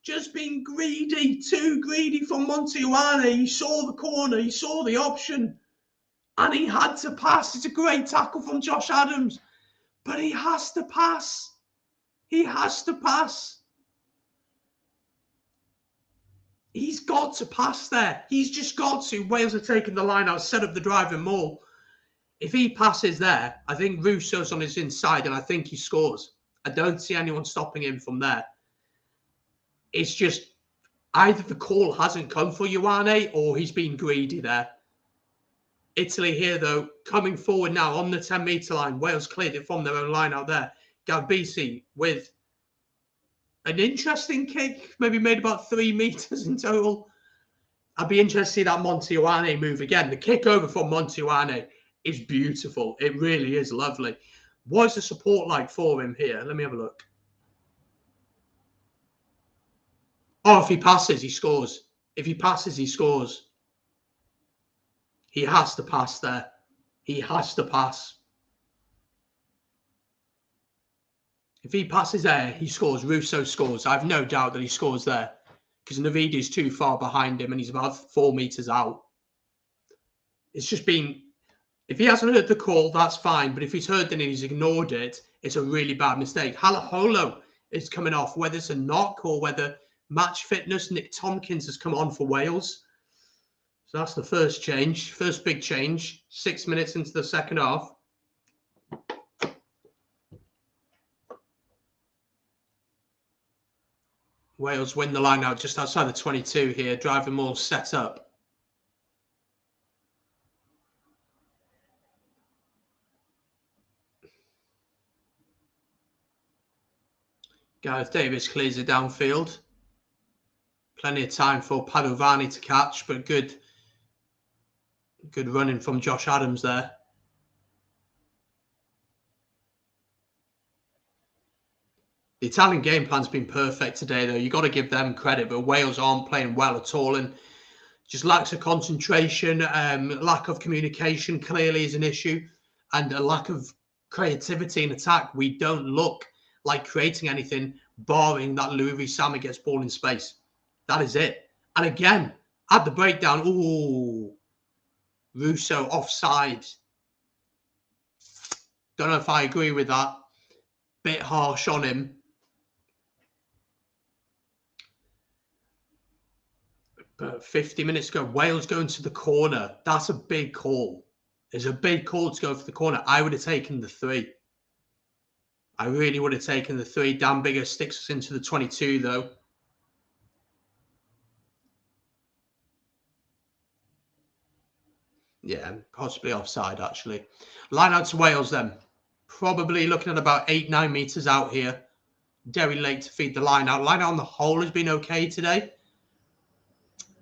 [SPEAKER 1] Just being greedy, too greedy from Montiuani. He saw the corner, he saw the option, and he had to pass. It's a great tackle from Josh Adams, but he has to pass. He has to pass. He's got to pass there. He's just got to. Wales are taking the line out, set up the driving maul. If he passes there, I think Russo's on his inside and I think he scores. I don't see anyone stopping him from there. It's just either the call hasn't come for Ioane or he's been greedy there. Italy here, though, coming forward now on the 10-metre line. Wales cleared it from their own line out there. Gabisi with an interesting kick, maybe made about 3 metres in total. I'd be interested to see that Montiuani move again. The kick over from Montiuani is beautiful. It really is lovely. What's the support like for him here? Let me have a look. Oh, if he passes, he scores. If he passes, he scores. He has to pass there. He has to pass. If he passes there, he scores. Russo scores. I have no doubt that he scores there because Navidi is too far behind him and he's about 4 metres out. It's just been... If he hasn't heard the call, that's fine. But if he's heard it and he's ignored it, it's a really bad mistake. Halaholo is coming off, whether it's a knock or whether match fitness. Nick Tompkins has come on for Wales. So that's the first change. First big change. 6 minutes into the second half. Wales win the line out just outside the 22 here. Driving maul set up. Gareth Davis clears it downfield. Plenty of time for Padovani to catch, but good running from Josh Adams there. The Italian game plan's been perfect today, though. You've got to give them credit, but Wales aren't playing well at all, and just lacks of concentration, lack of communication clearly is an issue, and a lack of creativity in attack. We don't look like creating anything, barring that Louis-Samet gets ball in space. That is it. And again, at the breakdown, ooh, Russo offside. Don't know if I agree with that. Bit harsh on him. But 50 minutes ago, Wales going to the corner. That's a big call. It's a big call to go for the corner. I would have taken the 3. I really would have taken the 3. Dan Biggar sticks us into the 22, though. Yeah, possibly offside, actually. Line out to Wales, then. Probably looking at about 8-9 metres out here. Derry Lake to feed the line out. Line out on the whole has been okay today.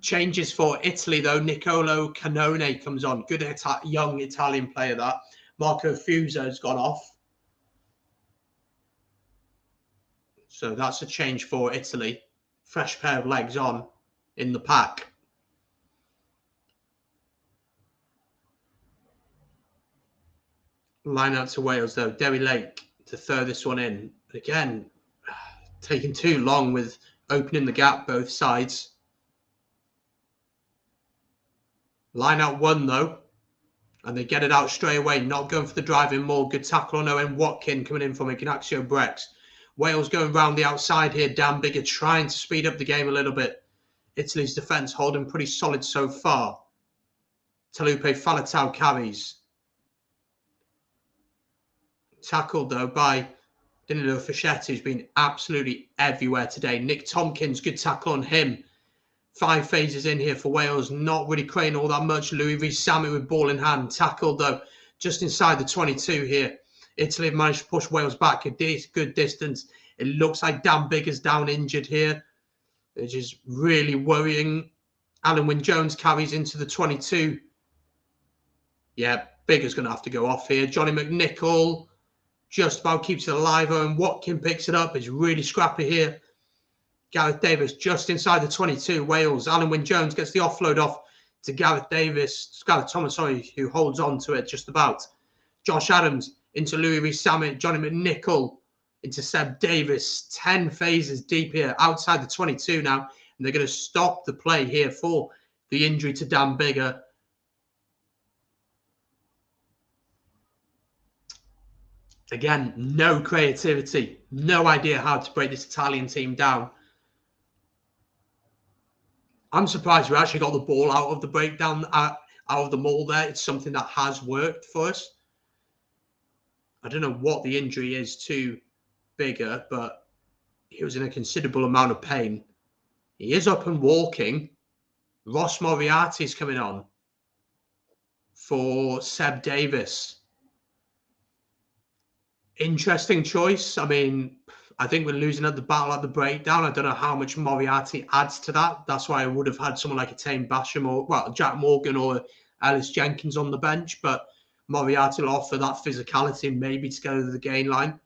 [SPEAKER 1] Changes for Italy, though. Nicolo Cannone comes on. Good young Italian player, that. Marco Fuso has gone off. So that's a change for Italy. Fresh pair of legs on in the pack. Line out to Wales, though. Derry Lake to throw this one in. Again, taking too long with opening the gap both sides. Line out 1, though. And they get it out straight away. Not going for the driving more. Good tackle on Owen Watkin coming in from Ignacio Brex. Wales going round the outside here. Dan Biggar trying to speed up the game a little bit. Italy's defence holding pretty solid so far. Talupe Faletau carries. Tackled, though, by Danilo Fischetti, who's been absolutely everywhere today. Nick Tompkins, good tackle on him. 5 phases in here for Wales. Not really creating all that much. Louis-Samet with ball in hand. Tackled, though, just inside the 22 here. Italy have managed to push Wales back a good distance. It looks like Dan Biggar's down injured here, which is really worrying. Alan Wynne-Jones carries into the 22. Yeah, Biggar's going to have to go off here. Johnny McNichol just about keeps it alive. And Watkin picks it up. It's really scrappy here. Gareth Davis just inside the 22. Wales. Alan Wynne-Jones gets the offload off to Gareth Thomas, who holds on to it just about. Josh Adams into Louis-Samet. Johnny McNichol into Seb Davis. 10 phases deep here outside the 22 now. And they're going to stop the play here for the injury to Dan Biggar. Again, no creativity. No idea how to break this Italian team down. I'm surprised we actually got the ball out of the breakdown, out of the maul there. It's something that has worked for us. I don't know what the injury is to Biggar, but he was in a considerable amount of pain. He is up and walking. Ross Moriarty's coming on for Seb Davis. Interesting choice. I mean, I think we're losing at the battle at the breakdown. I don't know how much Moriarty adds to that. That's why I would have had someone like a Tame Basham or, well, Jack Morgan or Ellis Jenkins on the bench. But Moriarty will offer that physicality maybe to go to the gain line.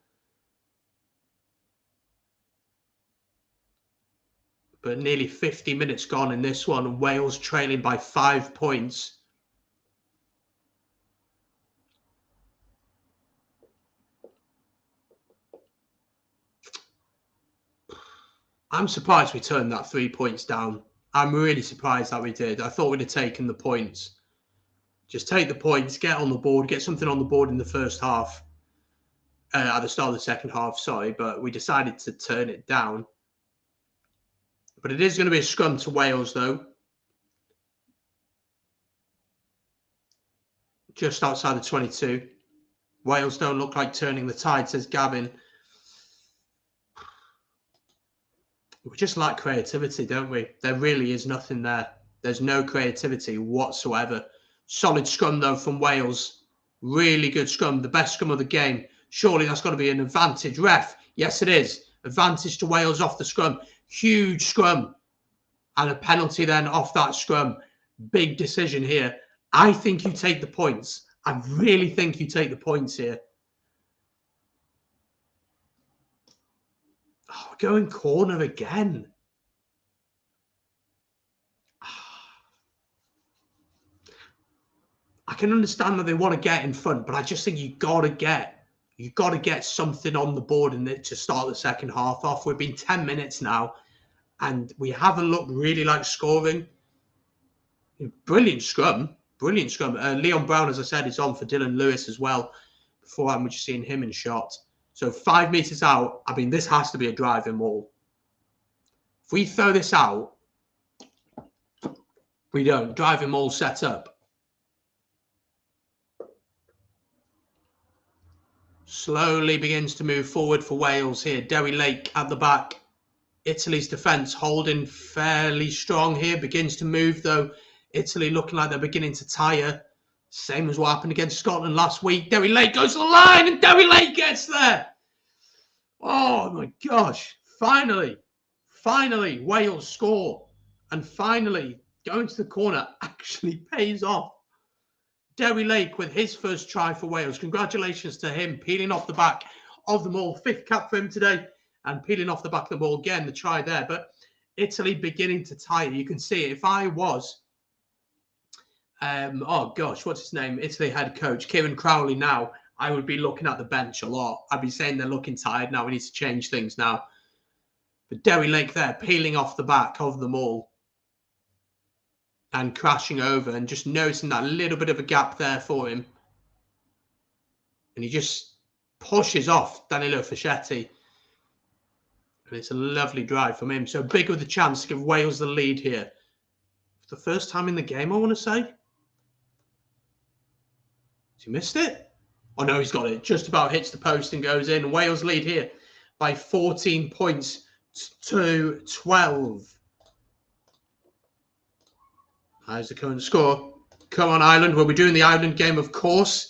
[SPEAKER 1] But nearly 50 minutes gone in this one. Wales trailing by 5 points. I'm surprised we turned that 3 points down. I'm really surprised that we did. I thought we'd have taken the points. Just take the points, get on the board, get something on the board in the first half. At the start of the second half, sorry. But we decided to turn it down. But it is going to be a scrum to Wales, though. Just outside the 22. Wales don't look like turning the tide, says Gavin. We just lack creativity, don't we? There really is nothing there. There's no creativity whatsoever. Solid scrum, though, from Wales. Really good scrum. The best scrum of the game. Surely that's got to be an advantage. Ref, yes, it is. Advantage to Wales off the scrum. Huge scrum. And a penalty then off that scrum. Big decision here. I think you take the points. I really think you take the points here. Oh, we're going corner again. I can understand that they want to get in front, but I just think you got to get something on the board in it to start the second half off. We've been 10 minutes now, and we haven't looked really like scoring. Brilliant scrum. Leon Brown, as I said, is on for Dylan Lewis as well. Before we're just seeing him in shot. So 5 meters out. I mean, this has to be a driving maul. If we throw this out, we don't. Driving maul set up. Slowly begins to move forward for Wales here. Dewi Lake at the back. Italy's defence holding fairly strong here. Begins to move though. Italy looking like they're beginning to tire. Same as what happened against Scotland last week. Dewi Lake goes to the line and Dewi Lake gets there. Oh my gosh. Finally, Wales score. And finally, going to the corner actually pays off. Dewi Lake with his first try for Wales. Congratulations to him, peeling off the back of the maul. 5th cap for him today and peeling off the back of the maul. Again, the try there. But Italy beginning to tire. You can see it. If I was, oh gosh, what's his name? Italy head coach, Kieran Crowley now, I would be looking at the bench a lot. I'd be saying they're looking tired now. We need to change things now. But Dewi Lake there, peeling off the back of the maul. And crashing over and just noticing that little bit of a gap there for him. And he just pushes off Danilo Fischetti. And it's a lovely drive from him. So big with the chance to give Wales the lead here. For the first time in the game, I want to say. Has he missed it? Oh no, he's got it. Just about hits the post and goes in. Wales lead here by 14 points to 12. How's the current score? Come on, Ireland. We'll be doing the Ireland game, of course,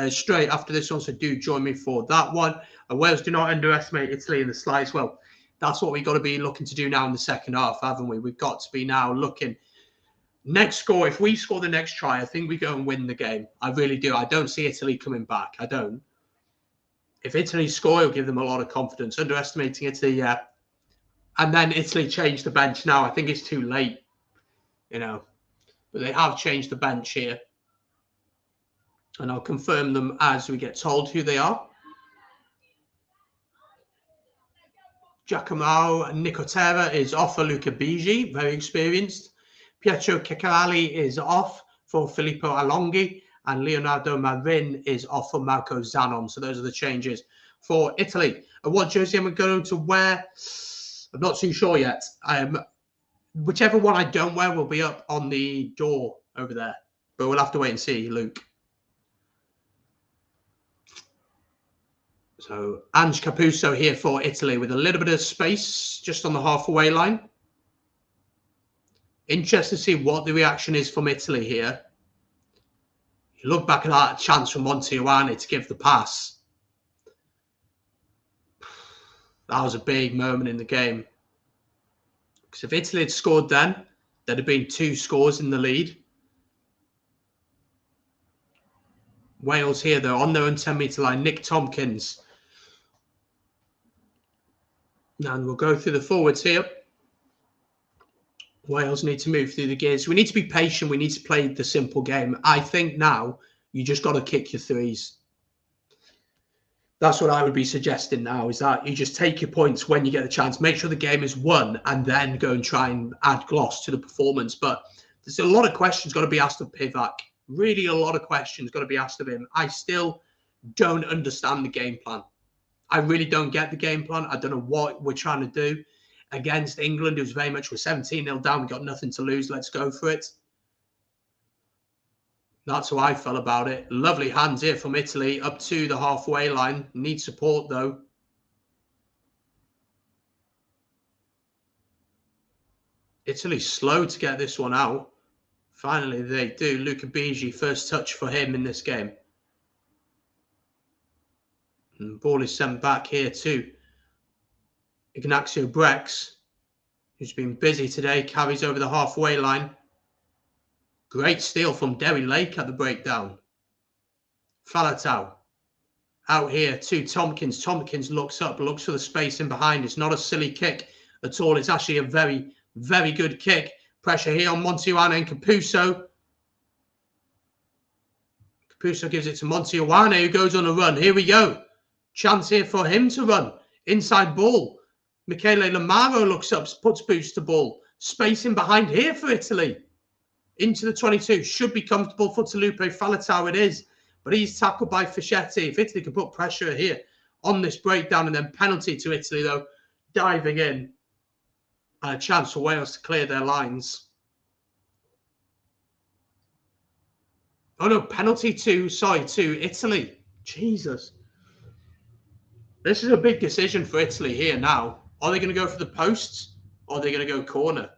[SPEAKER 1] straight after this one. So do join me for that one. Wales do not underestimate Italy in the slides. Well, that's what we've got to be looking to do now in the second half, haven't we? We've got to be now looking. Next score, if we score the next try, I think we go and win the game. I really do. I don't see Italy coming back. I don't. If Italy score, it'll give them a lot of confidence. Underestimating Italy, yeah. And then Italy change the bench now. I think it's too late, you know. But they have changed the bench here. And I'll confirm them as we get told who they are. Giacomo Nicotera is off for Luca Bigi, very experienced. Pietro Ceccarelli is off for Filippo Alonghi. And Leonardo Marin is off for Marco Zanon. So those are the changes for Italy. And what jersey am I going to wear? I'm not too sure yet. Whichever one I don't wear will be up on the door over there. But we'll have to wait and see, Luke. So, Ange Capuzzo here for Italy with a little bit of space just on the halfway line. Interested to see what the reaction is from Italy here. You look back at that chance from Montijuani to give the pass. That was a big moment in the game. Because if Italy had scored then, there'd have been 2 scores in the lead. Wales here, though, on their own 10-metre line. Nick Tompkins. And we'll go through the forwards here. Wales need to move through the gears. We need to be patient. We need to play the simple game. I think now you just got to kick your threes. That's what I would be suggesting now, is that you just take your points when you get the chance. Make sure the game is won and then go and try and add gloss to the performance. But there's a lot of questions got to be asked of Pivac. Really a lot of questions got to be asked of him. I still don't understand the game plan. I really don't get the game plan. I don't know what we're trying to do. Against England, it was very much, we're 17-0 down. We've got nothing to lose. Let's go for it. That's how I felt about it. Lovely hands here from Italy up to the halfway line. Need support, though. Italy's slow to get this one out. Finally, they do. Luca Bigi, first touch for him in this game. And the ball is sent back here too. Ignacio Brex, who's been busy today, carries over the halfway line. Great steal from Derry Lake at the breakdown. Faletau out here to Tompkins. Tompkins looks up, looks for the space in behind. It's not a silly kick at all. It's actually a very, very good kick. Pressure here on Montijuana and Capuso. Capuso gives it to Montijuana, who goes on a run. Here we go. Chance here for him to run. Inside ball. Michele Lamaro looks up, puts boots to ball. Space in behind here for Italy. Into the 22. Should be comfortable for Talupe Faletau. It is. But he's tackled by Fischetti. If Italy can put pressure here on this breakdown, and then penalty to Italy, though, diving in. And a chance for Wales to clear their lines. Oh, no, penalty to Italy. Jesus. This is a big decision for Italy here now. Are they going to go for the posts, or are they going to go corner?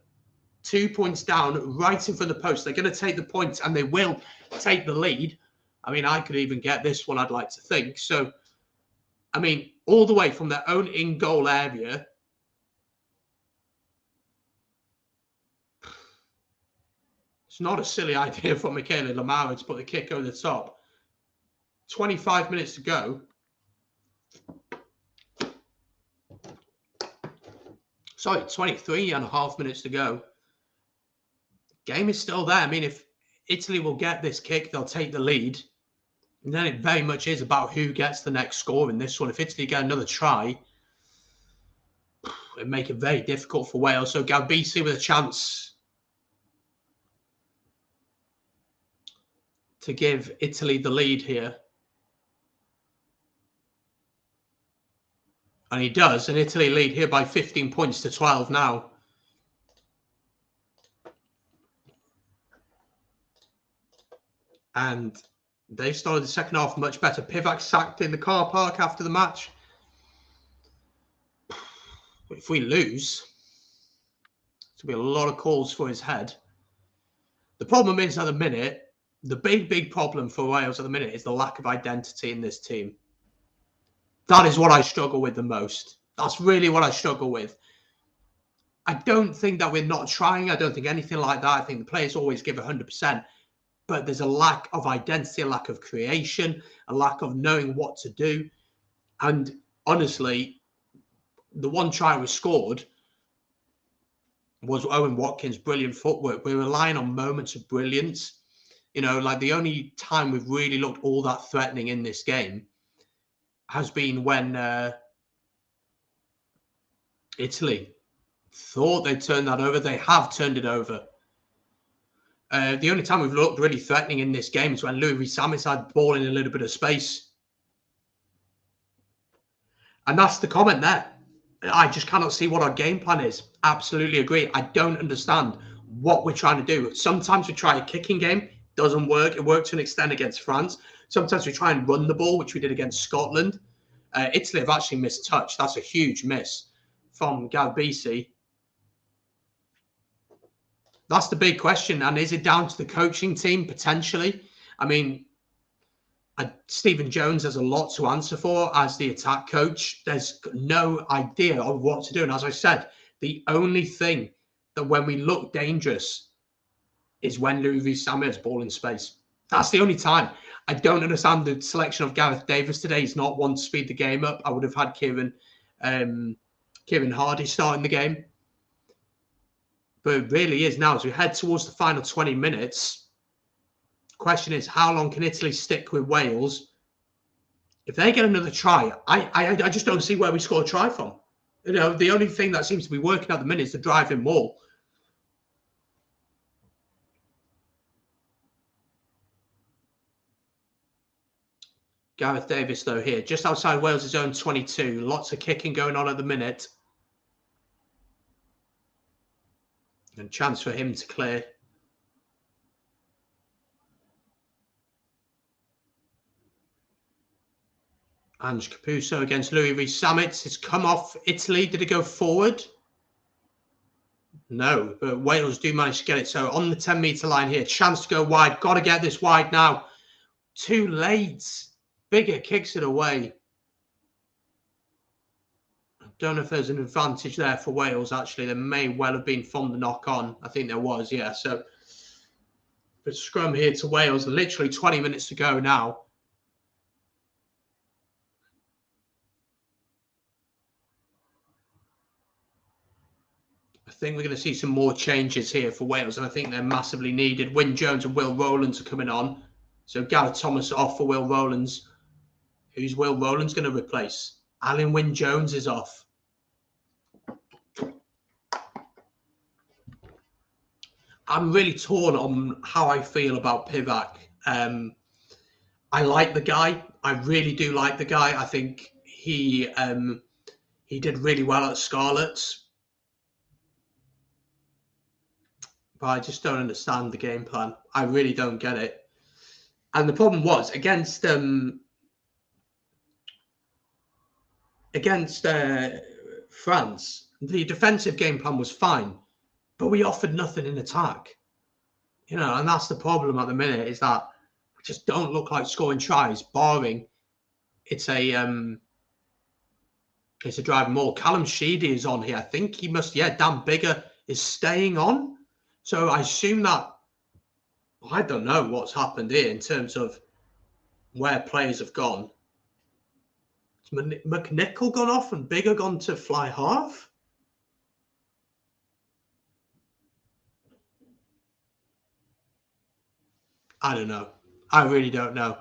[SPEAKER 1] 2 points down, right in front of the post. They're going to take the points, and they will take the lead. I mean, I could even get this one, I'd like to think. So, I mean, all the way from their own in-goal area. It's not a silly idea for Michele Lamaro to put the kick over the top. 25 minutes to go. Sorry, 23 and a half minutes to go. Game is still there. I mean, if Italy will get this kick, they'll take the lead. And then it very much is about who gets the next score in this one. If Italy get another try, it'd make it very difficult for Wales. So Galbisi with a chance to give Italy the lead here. And he does. And Italy lead here by 15 points to 12 now. And they started the second half much better. Pivac sacked in the car park after the match. If we lose, there'll be a lot of calls for his head. The problem is, at the minute, the big problem for Wales at the minute is the lack of identity in this team. That is what I struggle with the most. That's really what I struggle with. I don't think that we're not trying. I don't think anything like that. I think the players always give 100%. But there's a lack of identity, a lack of creation, a lack of knowing what to do. And honestly, the one try we scored was Owen Watkins' brilliant footwork. We're relying on moments of brilliance. You know, like the only time we've really looked all that threatening in this game has been when Italy thought they'd turn that over. They have turned it over. The only time we've looked really threatening in this game is when Louis Rees-Zammit had the ball in a little bit of space. And that's the comment there. I just cannot see what our game plan is. Absolutely agree. I don't understand what we're trying to do. Sometimes we try a kicking game. Doesn't work. It worked to an extent against France. Sometimes we try and run the ball, which we did against Scotland. Italy have actually missed touch. That's a huge miss from Galbisi. That's the big question. And is it down to the coaching team, potentially? I mean, Stephen Jones has a lot to answer for as the attack coach. There's no idea of what to do. And as I said, the only thing that when we look dangerous is when Louis Rees-Zammit has ball in space. That's the only time. I don't understand the selection of Gareth Davis today. He's not one to speed the game up. I would have had Kieran Hardy starting the game. But it really is now, as we head towards the final 20 minutes, the question is, how long can Italy stick with Wales? If they get another try, I just don't see where we score a try from. You know, the only thing that seems to be working at the minute is the driving maul. Gareth Davis, though, here, just outside Wales' own 22. Lots of kicking going on at the minute. And chance for him to clear. Ange Capuso against Louis Rees-Zammit. It's come off Italy. Did it go forward? No, but Wales do manage to get it. So on the 10-metre line here, chance to go wide. Got to get this wide now. Too late. Bigger kicks it away. don't know if there's an advantage there for Wales, actually. There may well have been from the knock-on. I think there was, yeah. So the scrum here to Wales, literally 20 minutes to go now. I think we're going to see some more changes here for Wales, and I think they're massively needed. Wyn Jones and Will Rowlands are coming on. So Gareth Thomas off for Will Rowlands. Who's Will Rowlands going to replace? Alun Wyn Jones is off. I'm really torn on how I feel about Pivac. I like the guy. I really do like the guy. I think he did really well at Scarlets. But I just don't understand the game plan. I really don't get it. And the problem was against France, the defensive game plan was fine, but we offered nothing in attack. You know, and that's the problem at the minute, is that we just don't look like scoring tries, barring it's a drive more. Callum Sheedy is on here. I think he must, yeah, Dan Biggar is staying on. So I assume that, I don't know what's happened here in terms of where players have gone. Has McNichol gone off and Biggar gone to fly half? I don't know. I really don't know.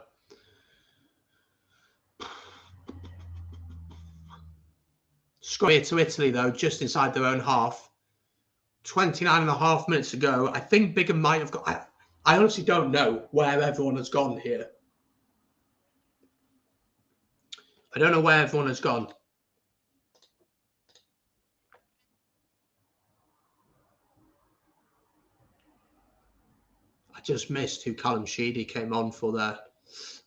[SPEAKER 1] Scrum here to Italy, though, just inside their own half. 29 and a half minutes to go. I think Biggar might have got... I honestly don't know where everyone has gone here. I don't know where everyone has gone. I just missed who Callum Sheedy came on for there.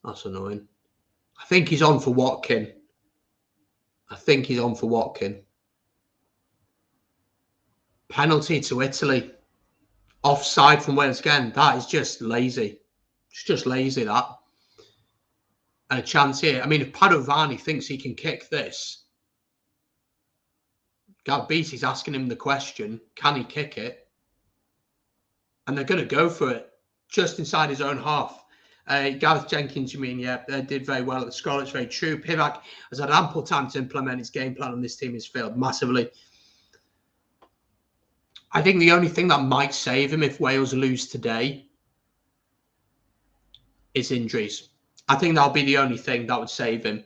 [SPEAKER 1] That's annoying. I think he's on for Watkin. Penalty to Italy. Offside from Wales again. That is just lazy. It's just lazy, that. And a chance here. I mean, if Padovani thinks he can kick this, Gav Beattie's asking him the question, can he kick it? And they're going to go for it just inside his own half. Gareth Jenkins, you mean, yeah, did very well at the Scarlets, very true. Pivac has had ample time to implement his game plan, and this team has failed massively. I think the only thing that might save him if Wales lose today is injuries. I think that'll be the only thing that would save him.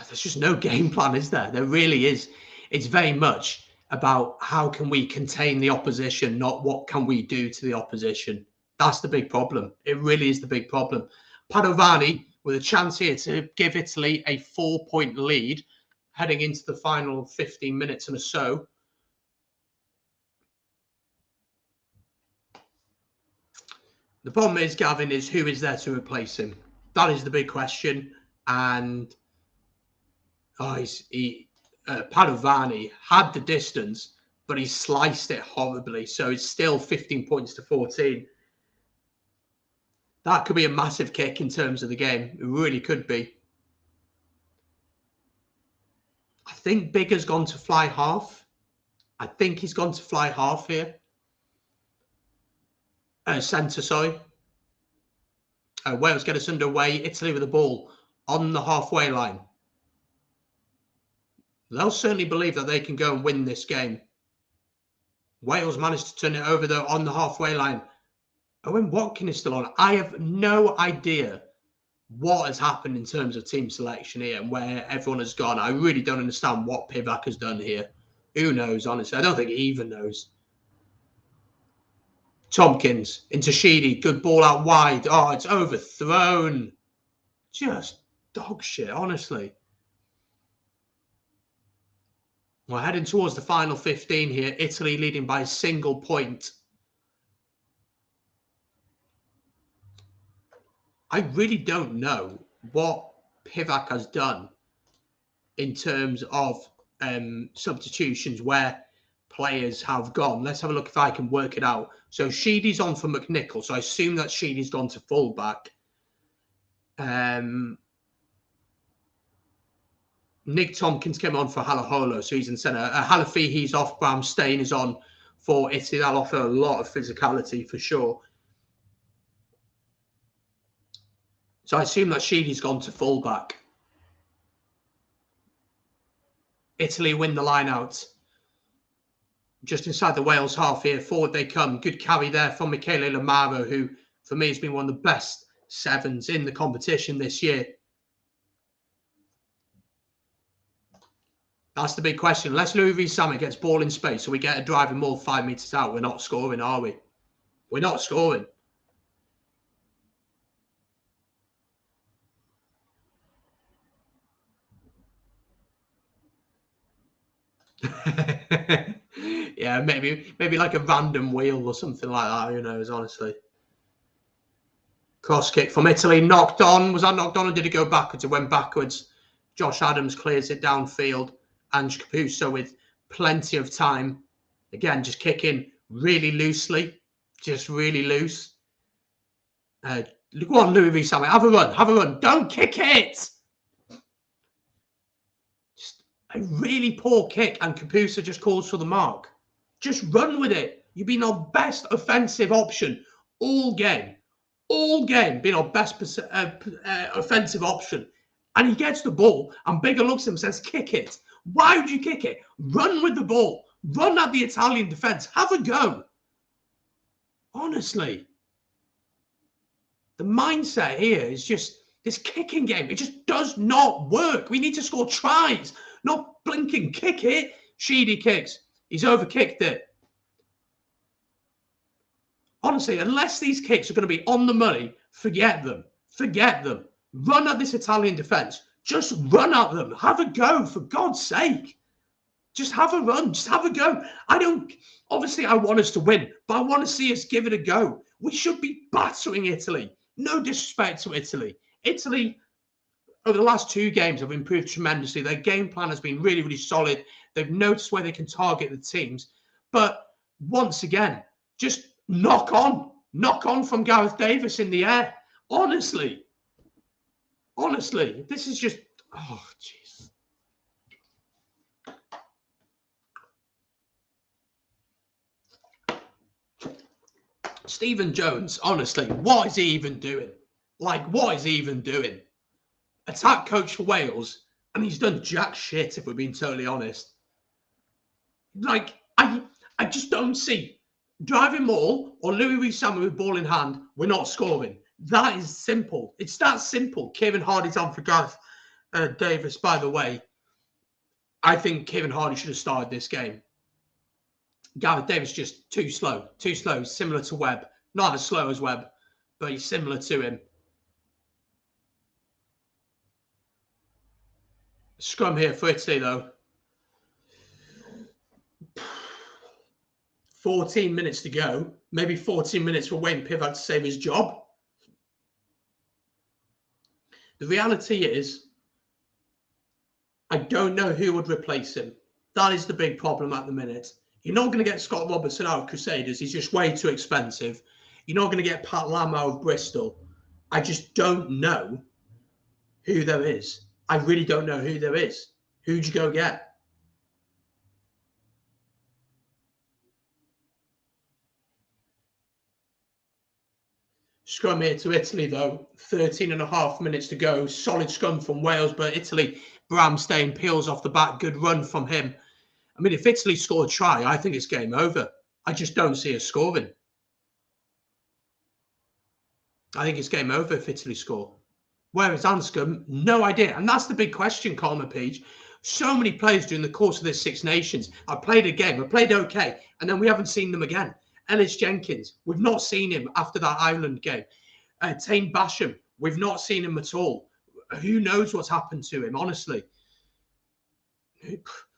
[SPEAKER 1] There's just no game plan, is there? There really is. It's very much about how can we contain the opposition, not what can we do to the opposition. That's the big problem. It really is the big problem. Padovani with a chance here to give Italy a 4-point lead heading into the final 15 minutes and so. The problem is, Gavin, is who is there to replace him? That is the big question. And Padovani had the distance, but he sliced it horribly. So it's still 15 points to 14. That could be a massive kick in terms of the game. It really could be. I think Biggar's gone to fly half. I think he's gone to fly half here. Centre, sorry. Wales get us underway. Italy with the ball on the halfway line. They'll certainly believe that they can go and win this game. Wales managed to turn it over, though, on the halfway line. Owen Watkin is still on. I have no idea what has happened in terms of team selection here and where everyone has gone. I really don't understand what Pivac has done here. Who knows, honestly? I don't think he even knows. Tompkins into Sheedy. Good ball out wide. Oh, it's overthrown. Just dog shit, honestly. We're heading towards the final 15 here. Italy leading by a single point. I really don't know what Pivac has done in terms of substitutions where players have gone. Let's have a look if I can work it out. So Sheedy's on for McNichol. So I assume that Sheedy's gone to fullback. Nick Tompkins came on for Halaholo, so he's in centre. Halafi, he's off. Bram Stein is on for Italy. That'll offer a lot of physicality for sure. So I assume that Sheedy's gone to fullback. Italy win the line out. Just inside the Wales half here. Forward they come. Good carry there from Michele Lamaro, who for me has been one of the best sevens in the competition this year. That's the big question. Unless Louis Rees-Zammit gets ball in space, so we get a driving maul 5 metres out, we're not scoring, are we? We're not scoring. Yeah, maybe like a random wheel or something like that. Who knows, honestly. Cross kick from Italy, knocked on. Was that knocked on or did it go backwards? It went backwards. Josh Adams clears it downfield. Ange Capuso with plenty of time. Again, just kicking really loosely. Just really loose. Go on, Louis Rees-Zammit. Have a run. Have a run. Don't kick it. Just a really poor kick. And Capuso just calls for the mark. Just run with it. You've been our best offensive option all game. All game, been our best offensive option. And he gets the ball, and Bigger looks at him and says, kick it. Why would you kick it? Run with the ball. Run at the Italian defence. Have a go. Honestly. The mindset here is just this kicking game. It just does not work. We need to score tries, not blinking kick it. Sheedy kicks. He's overkicked it. Honestly, unless these kicks are going to be on the money, forget them. Forget them. Run at this Italian defence. Just run at them. Have a go, for God's sake. Just have a run. Just have a go. Obviously, I want us to win, but I want to see us give it a go. We should be battering Italy. No disrespect to Italy. Italy, over the last 2 games, have improved tremendously. Their game plan has been really, really solid. They've noticed where they can target the teams. But once again, just knock on from Gareth Davis in the air. Honestly, this is just, oh, jeez. Stephen Jones, honestly, what is he even doing? Like, what is he even doing? Attack coach for Wales, and he's done jack shit, if we're being totally honest. Like, I just don't see. Driving maul or Louis Rees-Zammit with ball in hand, we're not scoring. That is simple. It's that simple. Kieran Hardy's on for Gareth Davis, by the way. I think Kieran Hardy should have started this game. Gareth Davis just too slow, similar to Webb. Not as slow as Webb, but he's similar to him. Scrum here for Italy, though. 14 minutes to go. Maybe 14 minutes for Wayne Pivac to save his job. The reality is, I don't know who would replace him. That is the big problem at the minute. You're not going to get Scott Robertson out of Crusaders. He's just way too expensive. You're not going to get Pat Lam out of Bristol. I just don't know who there is. I really don't know who there is. Who'd you go get? Scrum here to Italy, though. 13.5 minutes to go. Solid scrum from Wales, but Italy, Bram Stein peels off the bat. Good run from him. I mean, if Italy score a try, I think it's game over. I just don't see us scoring. I think it's game over if Italy score. Where is Anscombe? No idea. And that's the big question, Colin Page. So many players during the course of this Six Nations. I played a game. I played okay. And then we haven't seen them again. Ellis Jenkins, we've not seen him after that Ireland game. Tane Basham, we've not seen him at all. Who knows what's happened to him, honestly?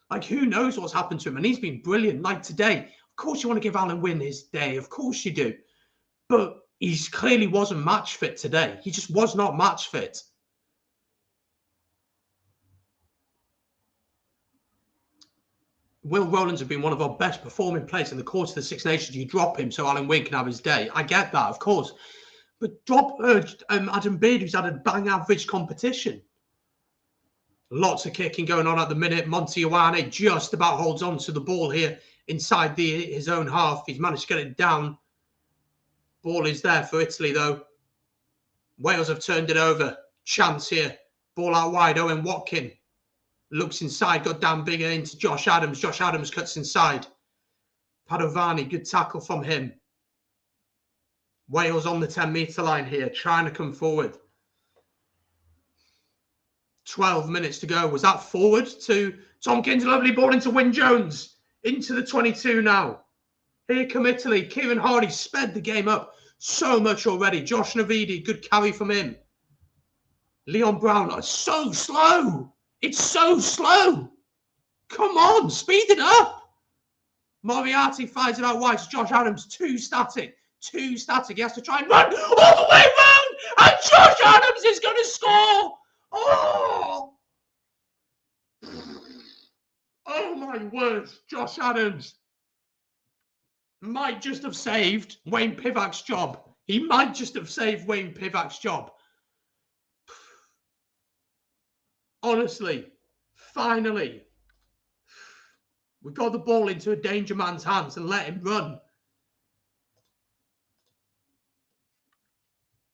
[SPEAKER 1] Like, who knows what's happened to him? And he's been brilliant. Like today, of course you want to give Alan Wynne his day. Of course you do. But he clearly wasn't match fit today. He just was not match fit. Will Rowlands have been one of our best performing players in the course of the Six Nations. You drop him so Alan Wynne can have his day. I get that, of course. But drop Adam Beard, who's had a bang average competition. Lots of kicking going on at the minute. Monty Ioane just about holds on to the ball here inside his own half. He's managed to get it down. Ball is there for Italy, though. Wales have turned it over. Chance here. Ball out wide. Owen Watkin looks inside. Got down bigger into Josh Adams. Josh Adams cuts inside. Padovani, good tackle from him. Wales on the 10-metre line here, trying to come forward. 12 minutes to go. Was that forward to Tompkins? Lovely ball into Wyn Jones. Into the 22 now. Here come Italy. Kieran Hardy sped the game up so much already. Josh Navidi, good carry from him. Leon Brown, oh, so slow. It's so slow. Come on, speed it up. Moriarty fires it out wide to Josh Adams. Too static. Too static. He has to try and run all the way round. And Josh Adams is going to score. Oh! Oh my word. Josh Adams might just have saved Wayne Pivac's job. He might just have saved Wayne Pivac's job. Honestly, finally, we got the ball into a danger man's hands and let him run.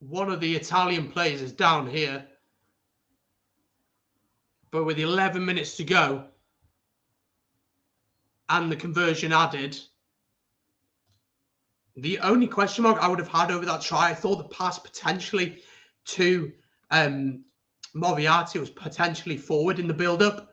[SPEAKER 1] One of the Italian players is down here. But with 11 minutes to go and the conversion added, the only question mark I would have had over that try, I thought the pass potentially to Moriarty was potentially forward in the build-up.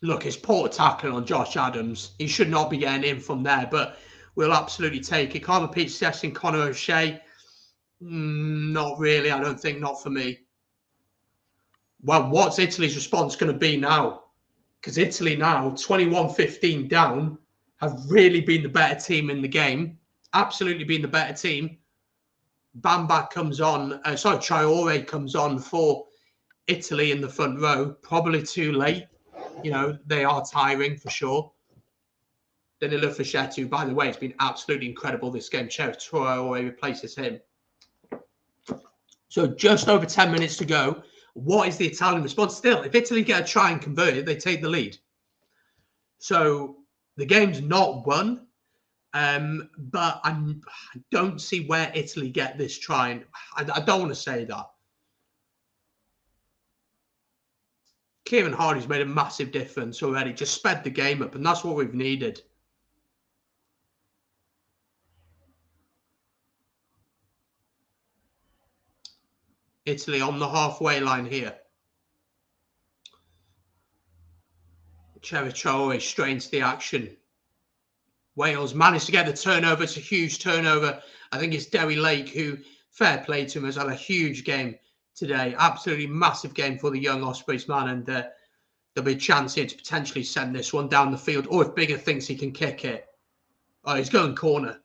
[SPEAKER 1] Look, it's poor tackling on Josh Adams. He should not be getting in from there, but we'll absolutely take it. Karma Pete suggesting Conor O'Shea. Not really, I don't think. Not for me. Well, what's Italy's response going to be now? Because Italy now, 21-15 down, have really been the better team in the game. Absolutely been the better team. Bamback comes on. Traore comes on for Italy in the front row. Probably too late. You know, they are tiring for sure. Danilo Fischetto, by the way, it's been absolutely incredible this game. Sheriff Traore replaces him. So just over 10 minutes to go. What is the Italian response? Still, if Italy get a try and convert it, they take the lead. So the game's not won. But I don't see where Italy get this try. And I don't want to say that. Kieran Hardy's made a massive difference already. Just sped the game up, and that's what we've needed. Italy on the halfway line here. Traore straight into the action. Wales managed to get the turnover. It's a huge turnover. I think it's Derry Lake who, fair play to him, has had a huge game today. Absolutely massive game for the young Ospreys man. And there'll be a chance here to potentially send this one down the field. Or if Biggar thinks he can kick it. Oh, he's going corner.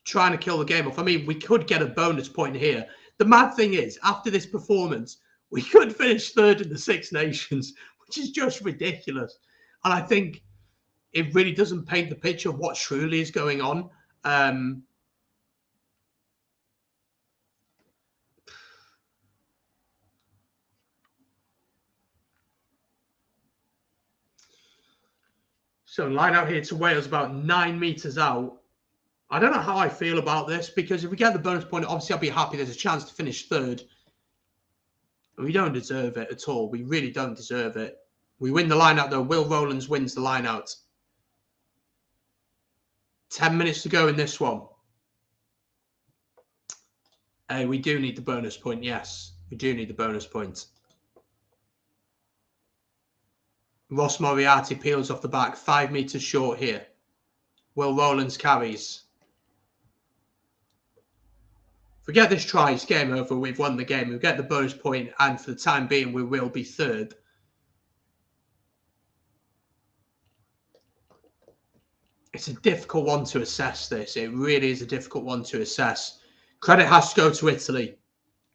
[SPEAKER 1] Trying to kill the game off. I mean, we could get a bonus point here. The mad thing is, after this performance, we could finish third in the Six Nations, which is just ridiculous. And I think it really doesn't paint the picture of what truly is going on. So line out here to Wales, about 9 metres out. I don't know how I feel about this, because if we get the bonus point, obviously I'll be happy there's a chance to finish third. We don't deserve it at all. We really don't deserve it. We win the line out though. Will Rowlands wins the line out. 10 minutes to go in this one. Hey, we do need the bonus point. Yes, we do need the bonus point. Ross Moriarty peels off the back. 5 metres short here. Will Rowlands carries. If we get this try, it's game over. We've won the game. We'll get the bonus point, and for the time being, we will be third. It's a difficult one to assess, this. It really is a difficult one to assess. Credit has to go to Italy.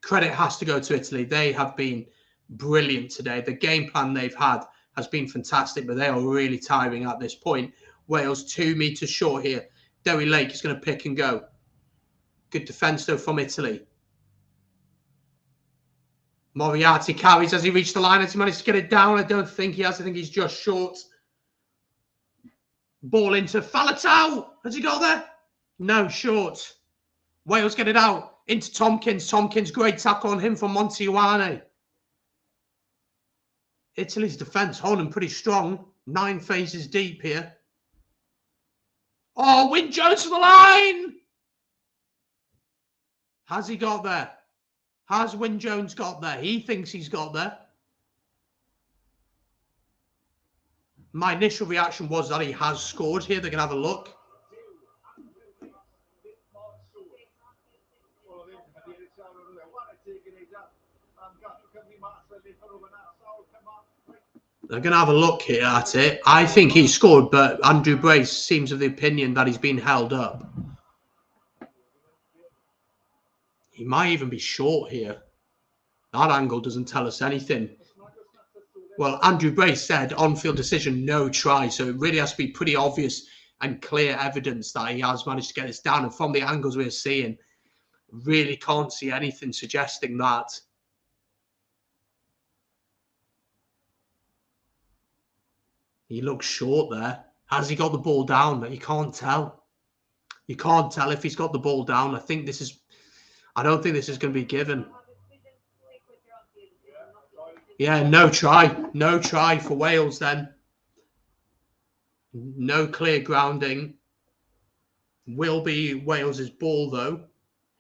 [SPEAKER 1] Credit has to go to Italy. They have been brilliant today. The game plan they've had has been fantastic, but they are really tiring at this point. Wales 2 metres short here. Derry Lake is going to pick and go. Good defence, though, from Italy. Moriarty carries as he reached the line. Has he managed to get it down? I don't think he has. I think he's just short. Ball into Faletau. Has he got there? No, short. Wales get it out. Into Tompkins. Tompkins, great tackle on him from Montiuane. Italy's defence holding pretty strong. 9 phases deep here. Oh, Wyn Jones to the line! Has he got there? Has Wyn Jones got there? He thinks he's got there. My initial reaction was that he has scored here. They're going to have a look. They're going to have a look here at it. I think he scored, but Andrew Brace seems of the opinion that he's been held up. He might even be short here. That angle doesn't tell us anything. Well, Andrew Brace said on-field decision, no try. So it really has to be pretty obvious and clear evidence that he has managed to get this down. And from the angles we're seeing, really can't see anything suggesting that. He looks short there. Has he got the ball down? You can't tell. You can't tell if he's got the ball down. I don't think this is going to be given. Yeah, no try. No try for Wales then. No clear grounding. Will be Wales's ball though.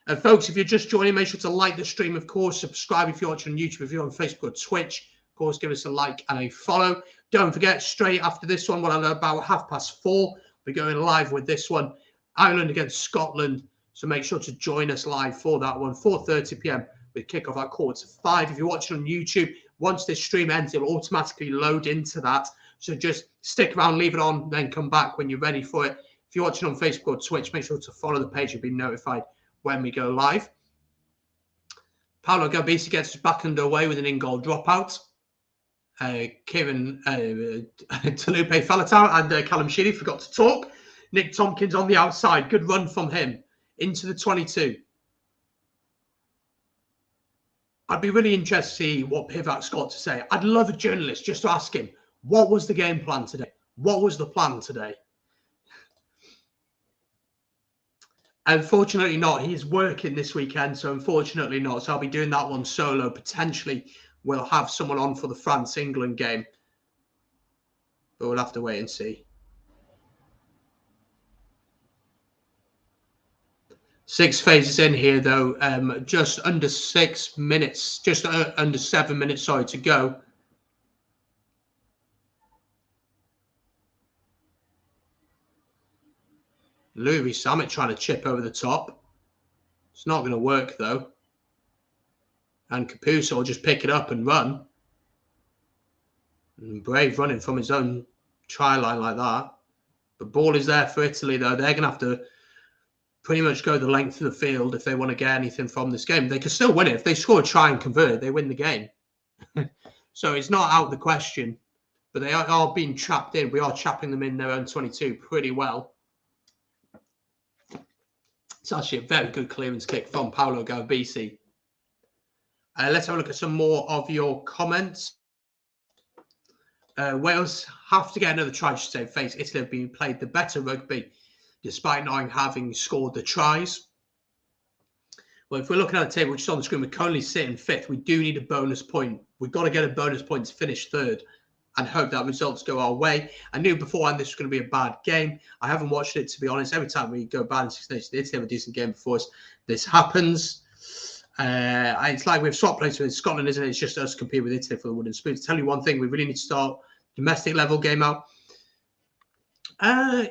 [SPEAKER 1] And folks, if you're just joining, make sure to like the stream, of course. Subscribe if you're watching on YouTube, if you're on Facebook or Twitch. Of course, give us a like and a follow. Don't forget, straight after this one, well, about 4:30, we're going live with this one. Ireland against Scotland. So make sure to join us live for that one. 4:30 p.m. with kickoff at 4:45. If you're watching on YouTube, once this stream ends, it'll automatically load into that. So just stick around, leave it on, then come back when you're ready for it. If you're watching on Facebook or Twitch, make sure to follow the page. You'll be notified when we go live. Paolo Garbisi gets us back underway with an in-goal dropout. Kieran Talupe Faletau and Callum Sheedy forgot to talk. Nick Tompkins on the outside. Good run from him into the 22. I'd be really interested to see what Pivac's got to say. I'd love a journalist just to ask him, what was the game plan today? What was the plan today? Unfortunately not. He's working this weekend, so unfortunately not. So I'll be doing that one solo. Potentially we'll have someone on for the France-England game. But we'll have to wait and see. 6 phases in here, though. Just under 6 minutes, just under 7 minutes, sorry, to go. Louis Samet trying to chip over the top. It's not going to work, though. And Capuso will just pick it up and run. And Brave running from his own try line like that. The ball is there for Italy, though. They're going to have to pretty much go the length of the field if they want to get anything from this game. They can still win it. If they score a try and convert, they win the game. So it's not out of the question. But they are being trapped in. We are trapping them in their own 22 pretty well. It's actually a very good clearance kick from Paolo Garbisi. Let's have a look at some more of your comments. Wales have to get another try to save face. Italy have been played the better rugby, despite not having scored the tries. Well, if we're looking at the table, which is on the screen, we're currently sitting 5th. We do need a bonus point. We've got to get a bonus point to finish 3rd and hope that results go our way. I knew beforehand this was going to be a bad game. I haven't watched it, to be honest. Every time we go bad in Six Nations, they have a decent game before us. This happens. It's like we've swapped places with Scotland, isn't it? It's just us competing with Italy for the wooden spoons. Tell you one thing, we really need to start domestic level game out.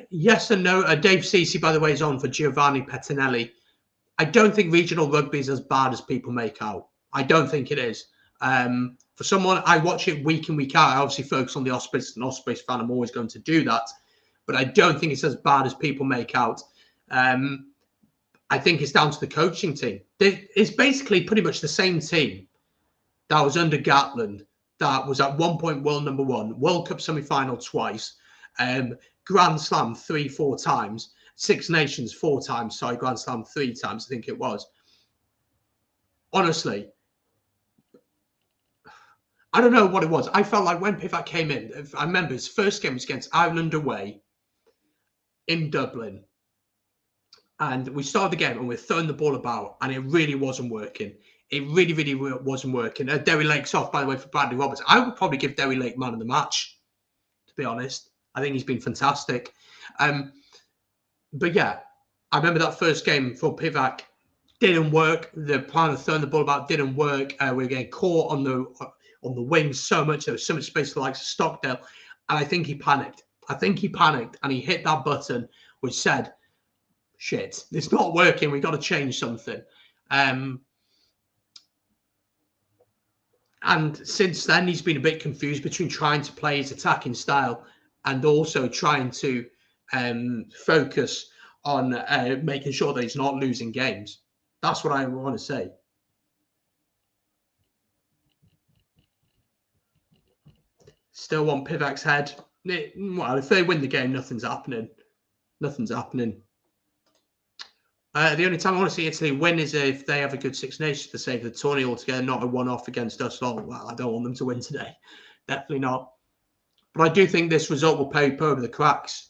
[SPEAKER 1] Yes and no. Dave Ceci, by the way, is on for Giovanni Pettinelli. I don't think regional rugby is as bad as people make out. I don't think it is. For someone, I watch it week in, week out. I obviously focus on the Ospreys. An Ospreys fan, I'm always going to do that. But I don't think it's as bad as people make out. I think it's down to the coaching team. It's basically pretty much the same team that was under Gatland, that was at one point world number 1, World Cup semi-final twice, Grand Slam 3-4 times, Six Nations 4 times, sorry, Grand Slam 3 times, I think it was. Honestly, I don't know what it was. I felt like when Pivac came in, I remember his first game was against Ireland away in Dublin. And we started the game and we're throwing the ball about and it really wasn't working. It really, really wasn't working. Derry Lake's off, by the way, for Bradley Roberts. I would probably give Derry Lake man of the match, to be honest. I think he's been fantastic. But yeah, I remember that first game for Pivac didn't work. The plan of throwing the ball about didn't work. We were getting caught on the wings so much. There was so much space for the likes of Stockdale. And I think he panicked. And he hit that button which said, shit, it's not working. We've got to change something. And since then, he's been a bit confused between trying to play his attacking style and also trying to focus on making sure that he's not losing games. That's what I want to say. Still want Pivac's head. Well, if they win the game, nothing's happening. Nothing's happening. The only time I want to see Italy win is if they have a good Six Nations to save the tourney altogether, not a one-off against us. Well, I don't want them to win today. Definitely not. But I do think this result will paper over the cracks.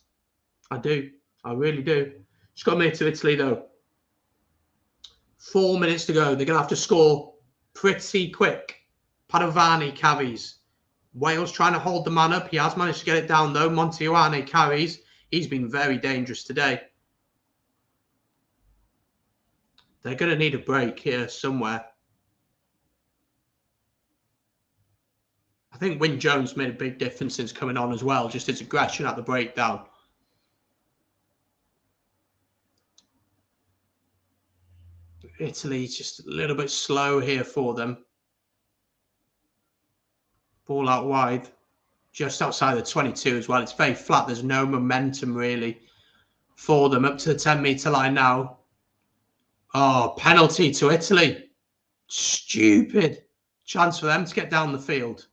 [SPEAKER 1] I do. I really do. Just got to make it to Italy, though. 4 minutes to go. They're going to have to score pretty quick. Padovani carries. Wales trying to hold the man up. He has managed to get it down, though. Monteoane carries. He's been very dangerous today. They're going to need a break here somewhere. I think Wyn Jones made a big difference since coming on as well. Just his aggression at the breakdown. Italy just a little bit slow here for them. Ball out wide. Just outside the 22 as well. It's very flat. There's no momentum really for them. Up to the 10-metre line now. Oh, penalty to Italy. Stupid. Chance for them to get down the field.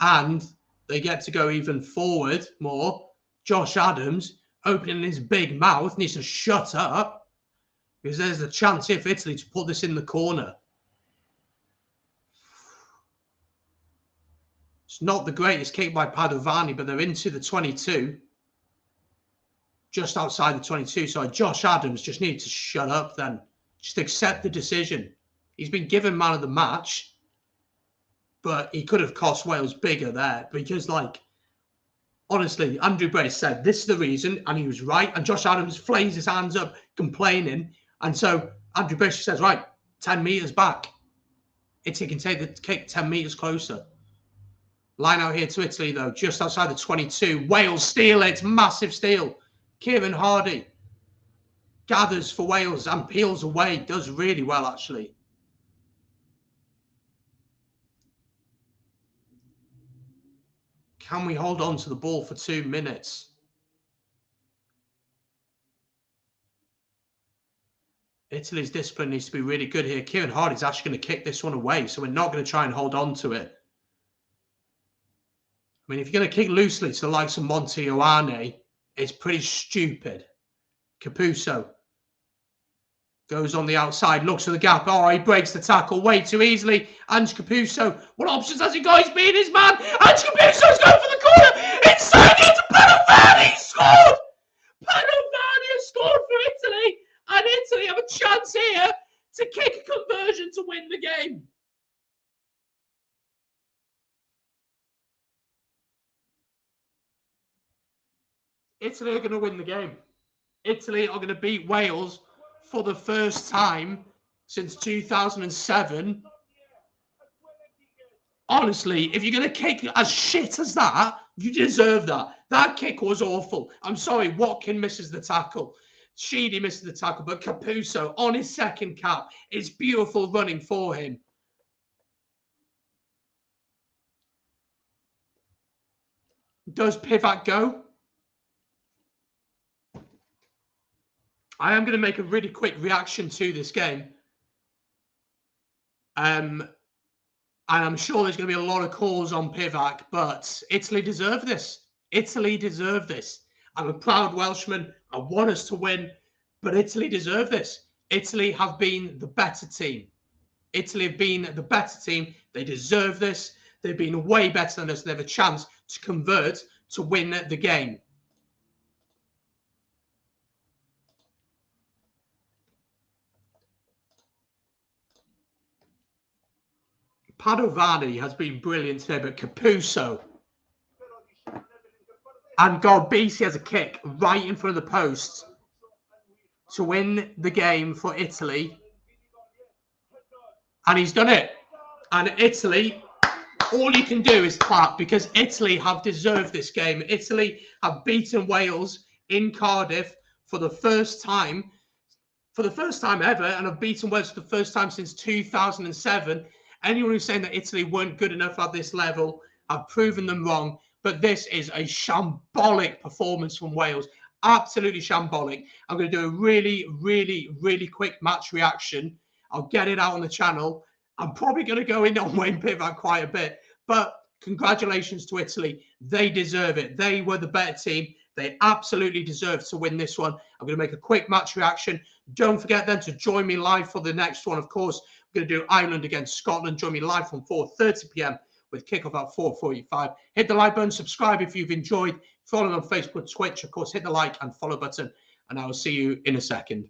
[SPEAKER 1] And they get to go even forward more. Josh Adams, opening his big mouth, needs to shut up. Because there's a chance here for Italy to put this in the corner. It's not the greatest kick by Padovani, but they're into the 22. Just outside the 22. So Josh Adams just needed to shut up then. Just accept the decision. He's been given man of the match, but he could have cost Wales bigger there because, like, honestly, Andrew Brace said this is the reason, and he was right. And Josh Adams flames his hands up, complaining. And so Andrew Brace says, right, 10 metres back. Italy can take the kick 10 metres closer. Line out here to Italy, though, just outside the 22. Wales steal it. Massive steal. Kieran Hardy gathers for Wales and peels away. Does really well, actually. Can we hold on to the ball for 2 minutes? Italy's discipline needs to be really good here. Kieran Hardy's actually going to kick this one away, so we're not going to try and hold on to it. I mean, if you're going to kick loosely to the likes of Monteoane, it's pretty stupid. Capuzzo goes on the outside, looks for the gap. Oh, he breaks the tackle way too easily. Ange Capuzzo, what options has he got? He's being his man. Ange Capuzzo's going for the corner. Inside into Padovani. He scored. Padovani has scored for Italy. And Italy have a chance here to kick a conversion to win the game. Italy are going to win the game. Italy are going to beat Wales for the first time since 2007. Honestly, if you're going to kick as shit as that, you deserve that. That kick was awful. I'm sorry, Watkin misses the tackle. Sheedy misses the tackle, but Capuzzo on his second cap. It's beautiful running for him. Does Pivac go? I am going to make a really quick reaction to this game. And I'm sure there's going to be a lot of calls on Pivac, but Italy deserve this. Italy deserve this. I'm a proud Welshman. I want us to win, but Italy deserve this. Italy have been the better team. Italy have been the better team. They deserve this. They've been way better than us. They have a chance to convert to win the game. Padovani has been brilliant today, but Capuzzo and Garbisi has a kick right in front of the post to win the game for Italy. And he's done it. And Italy, all you can do is clap, because Italy have deserved this game. Italy have beaten Wales in Cardiff for the first time ever, and have beaten Wales for the first time since 2007. Anyone who's saying that Italy weren't good enough at this level, I've proven them wrong. But this is a shambolic performance from Wales. Absolutely shambolic. I'm going to do a really, really, really quick match reaction. I'll get it out on the channel. I'm probably going to go in on Wayne Pivac quite a bit. But congratulations to Italy. They deserve it. They were the better team. They absolutely deserve to win this one. I'm going to make a quick match reaction. Don't forget then to join me live for the next one. Of course, we're going to do Ireland against Scotland. Join me live from 4:30 p.m. with kickoff at 4:45. Hit the like button, subscribe if you've enjoyed. Follow on Facebook, Twitch. Of course, hit the like and follow button. And I will see you in a second.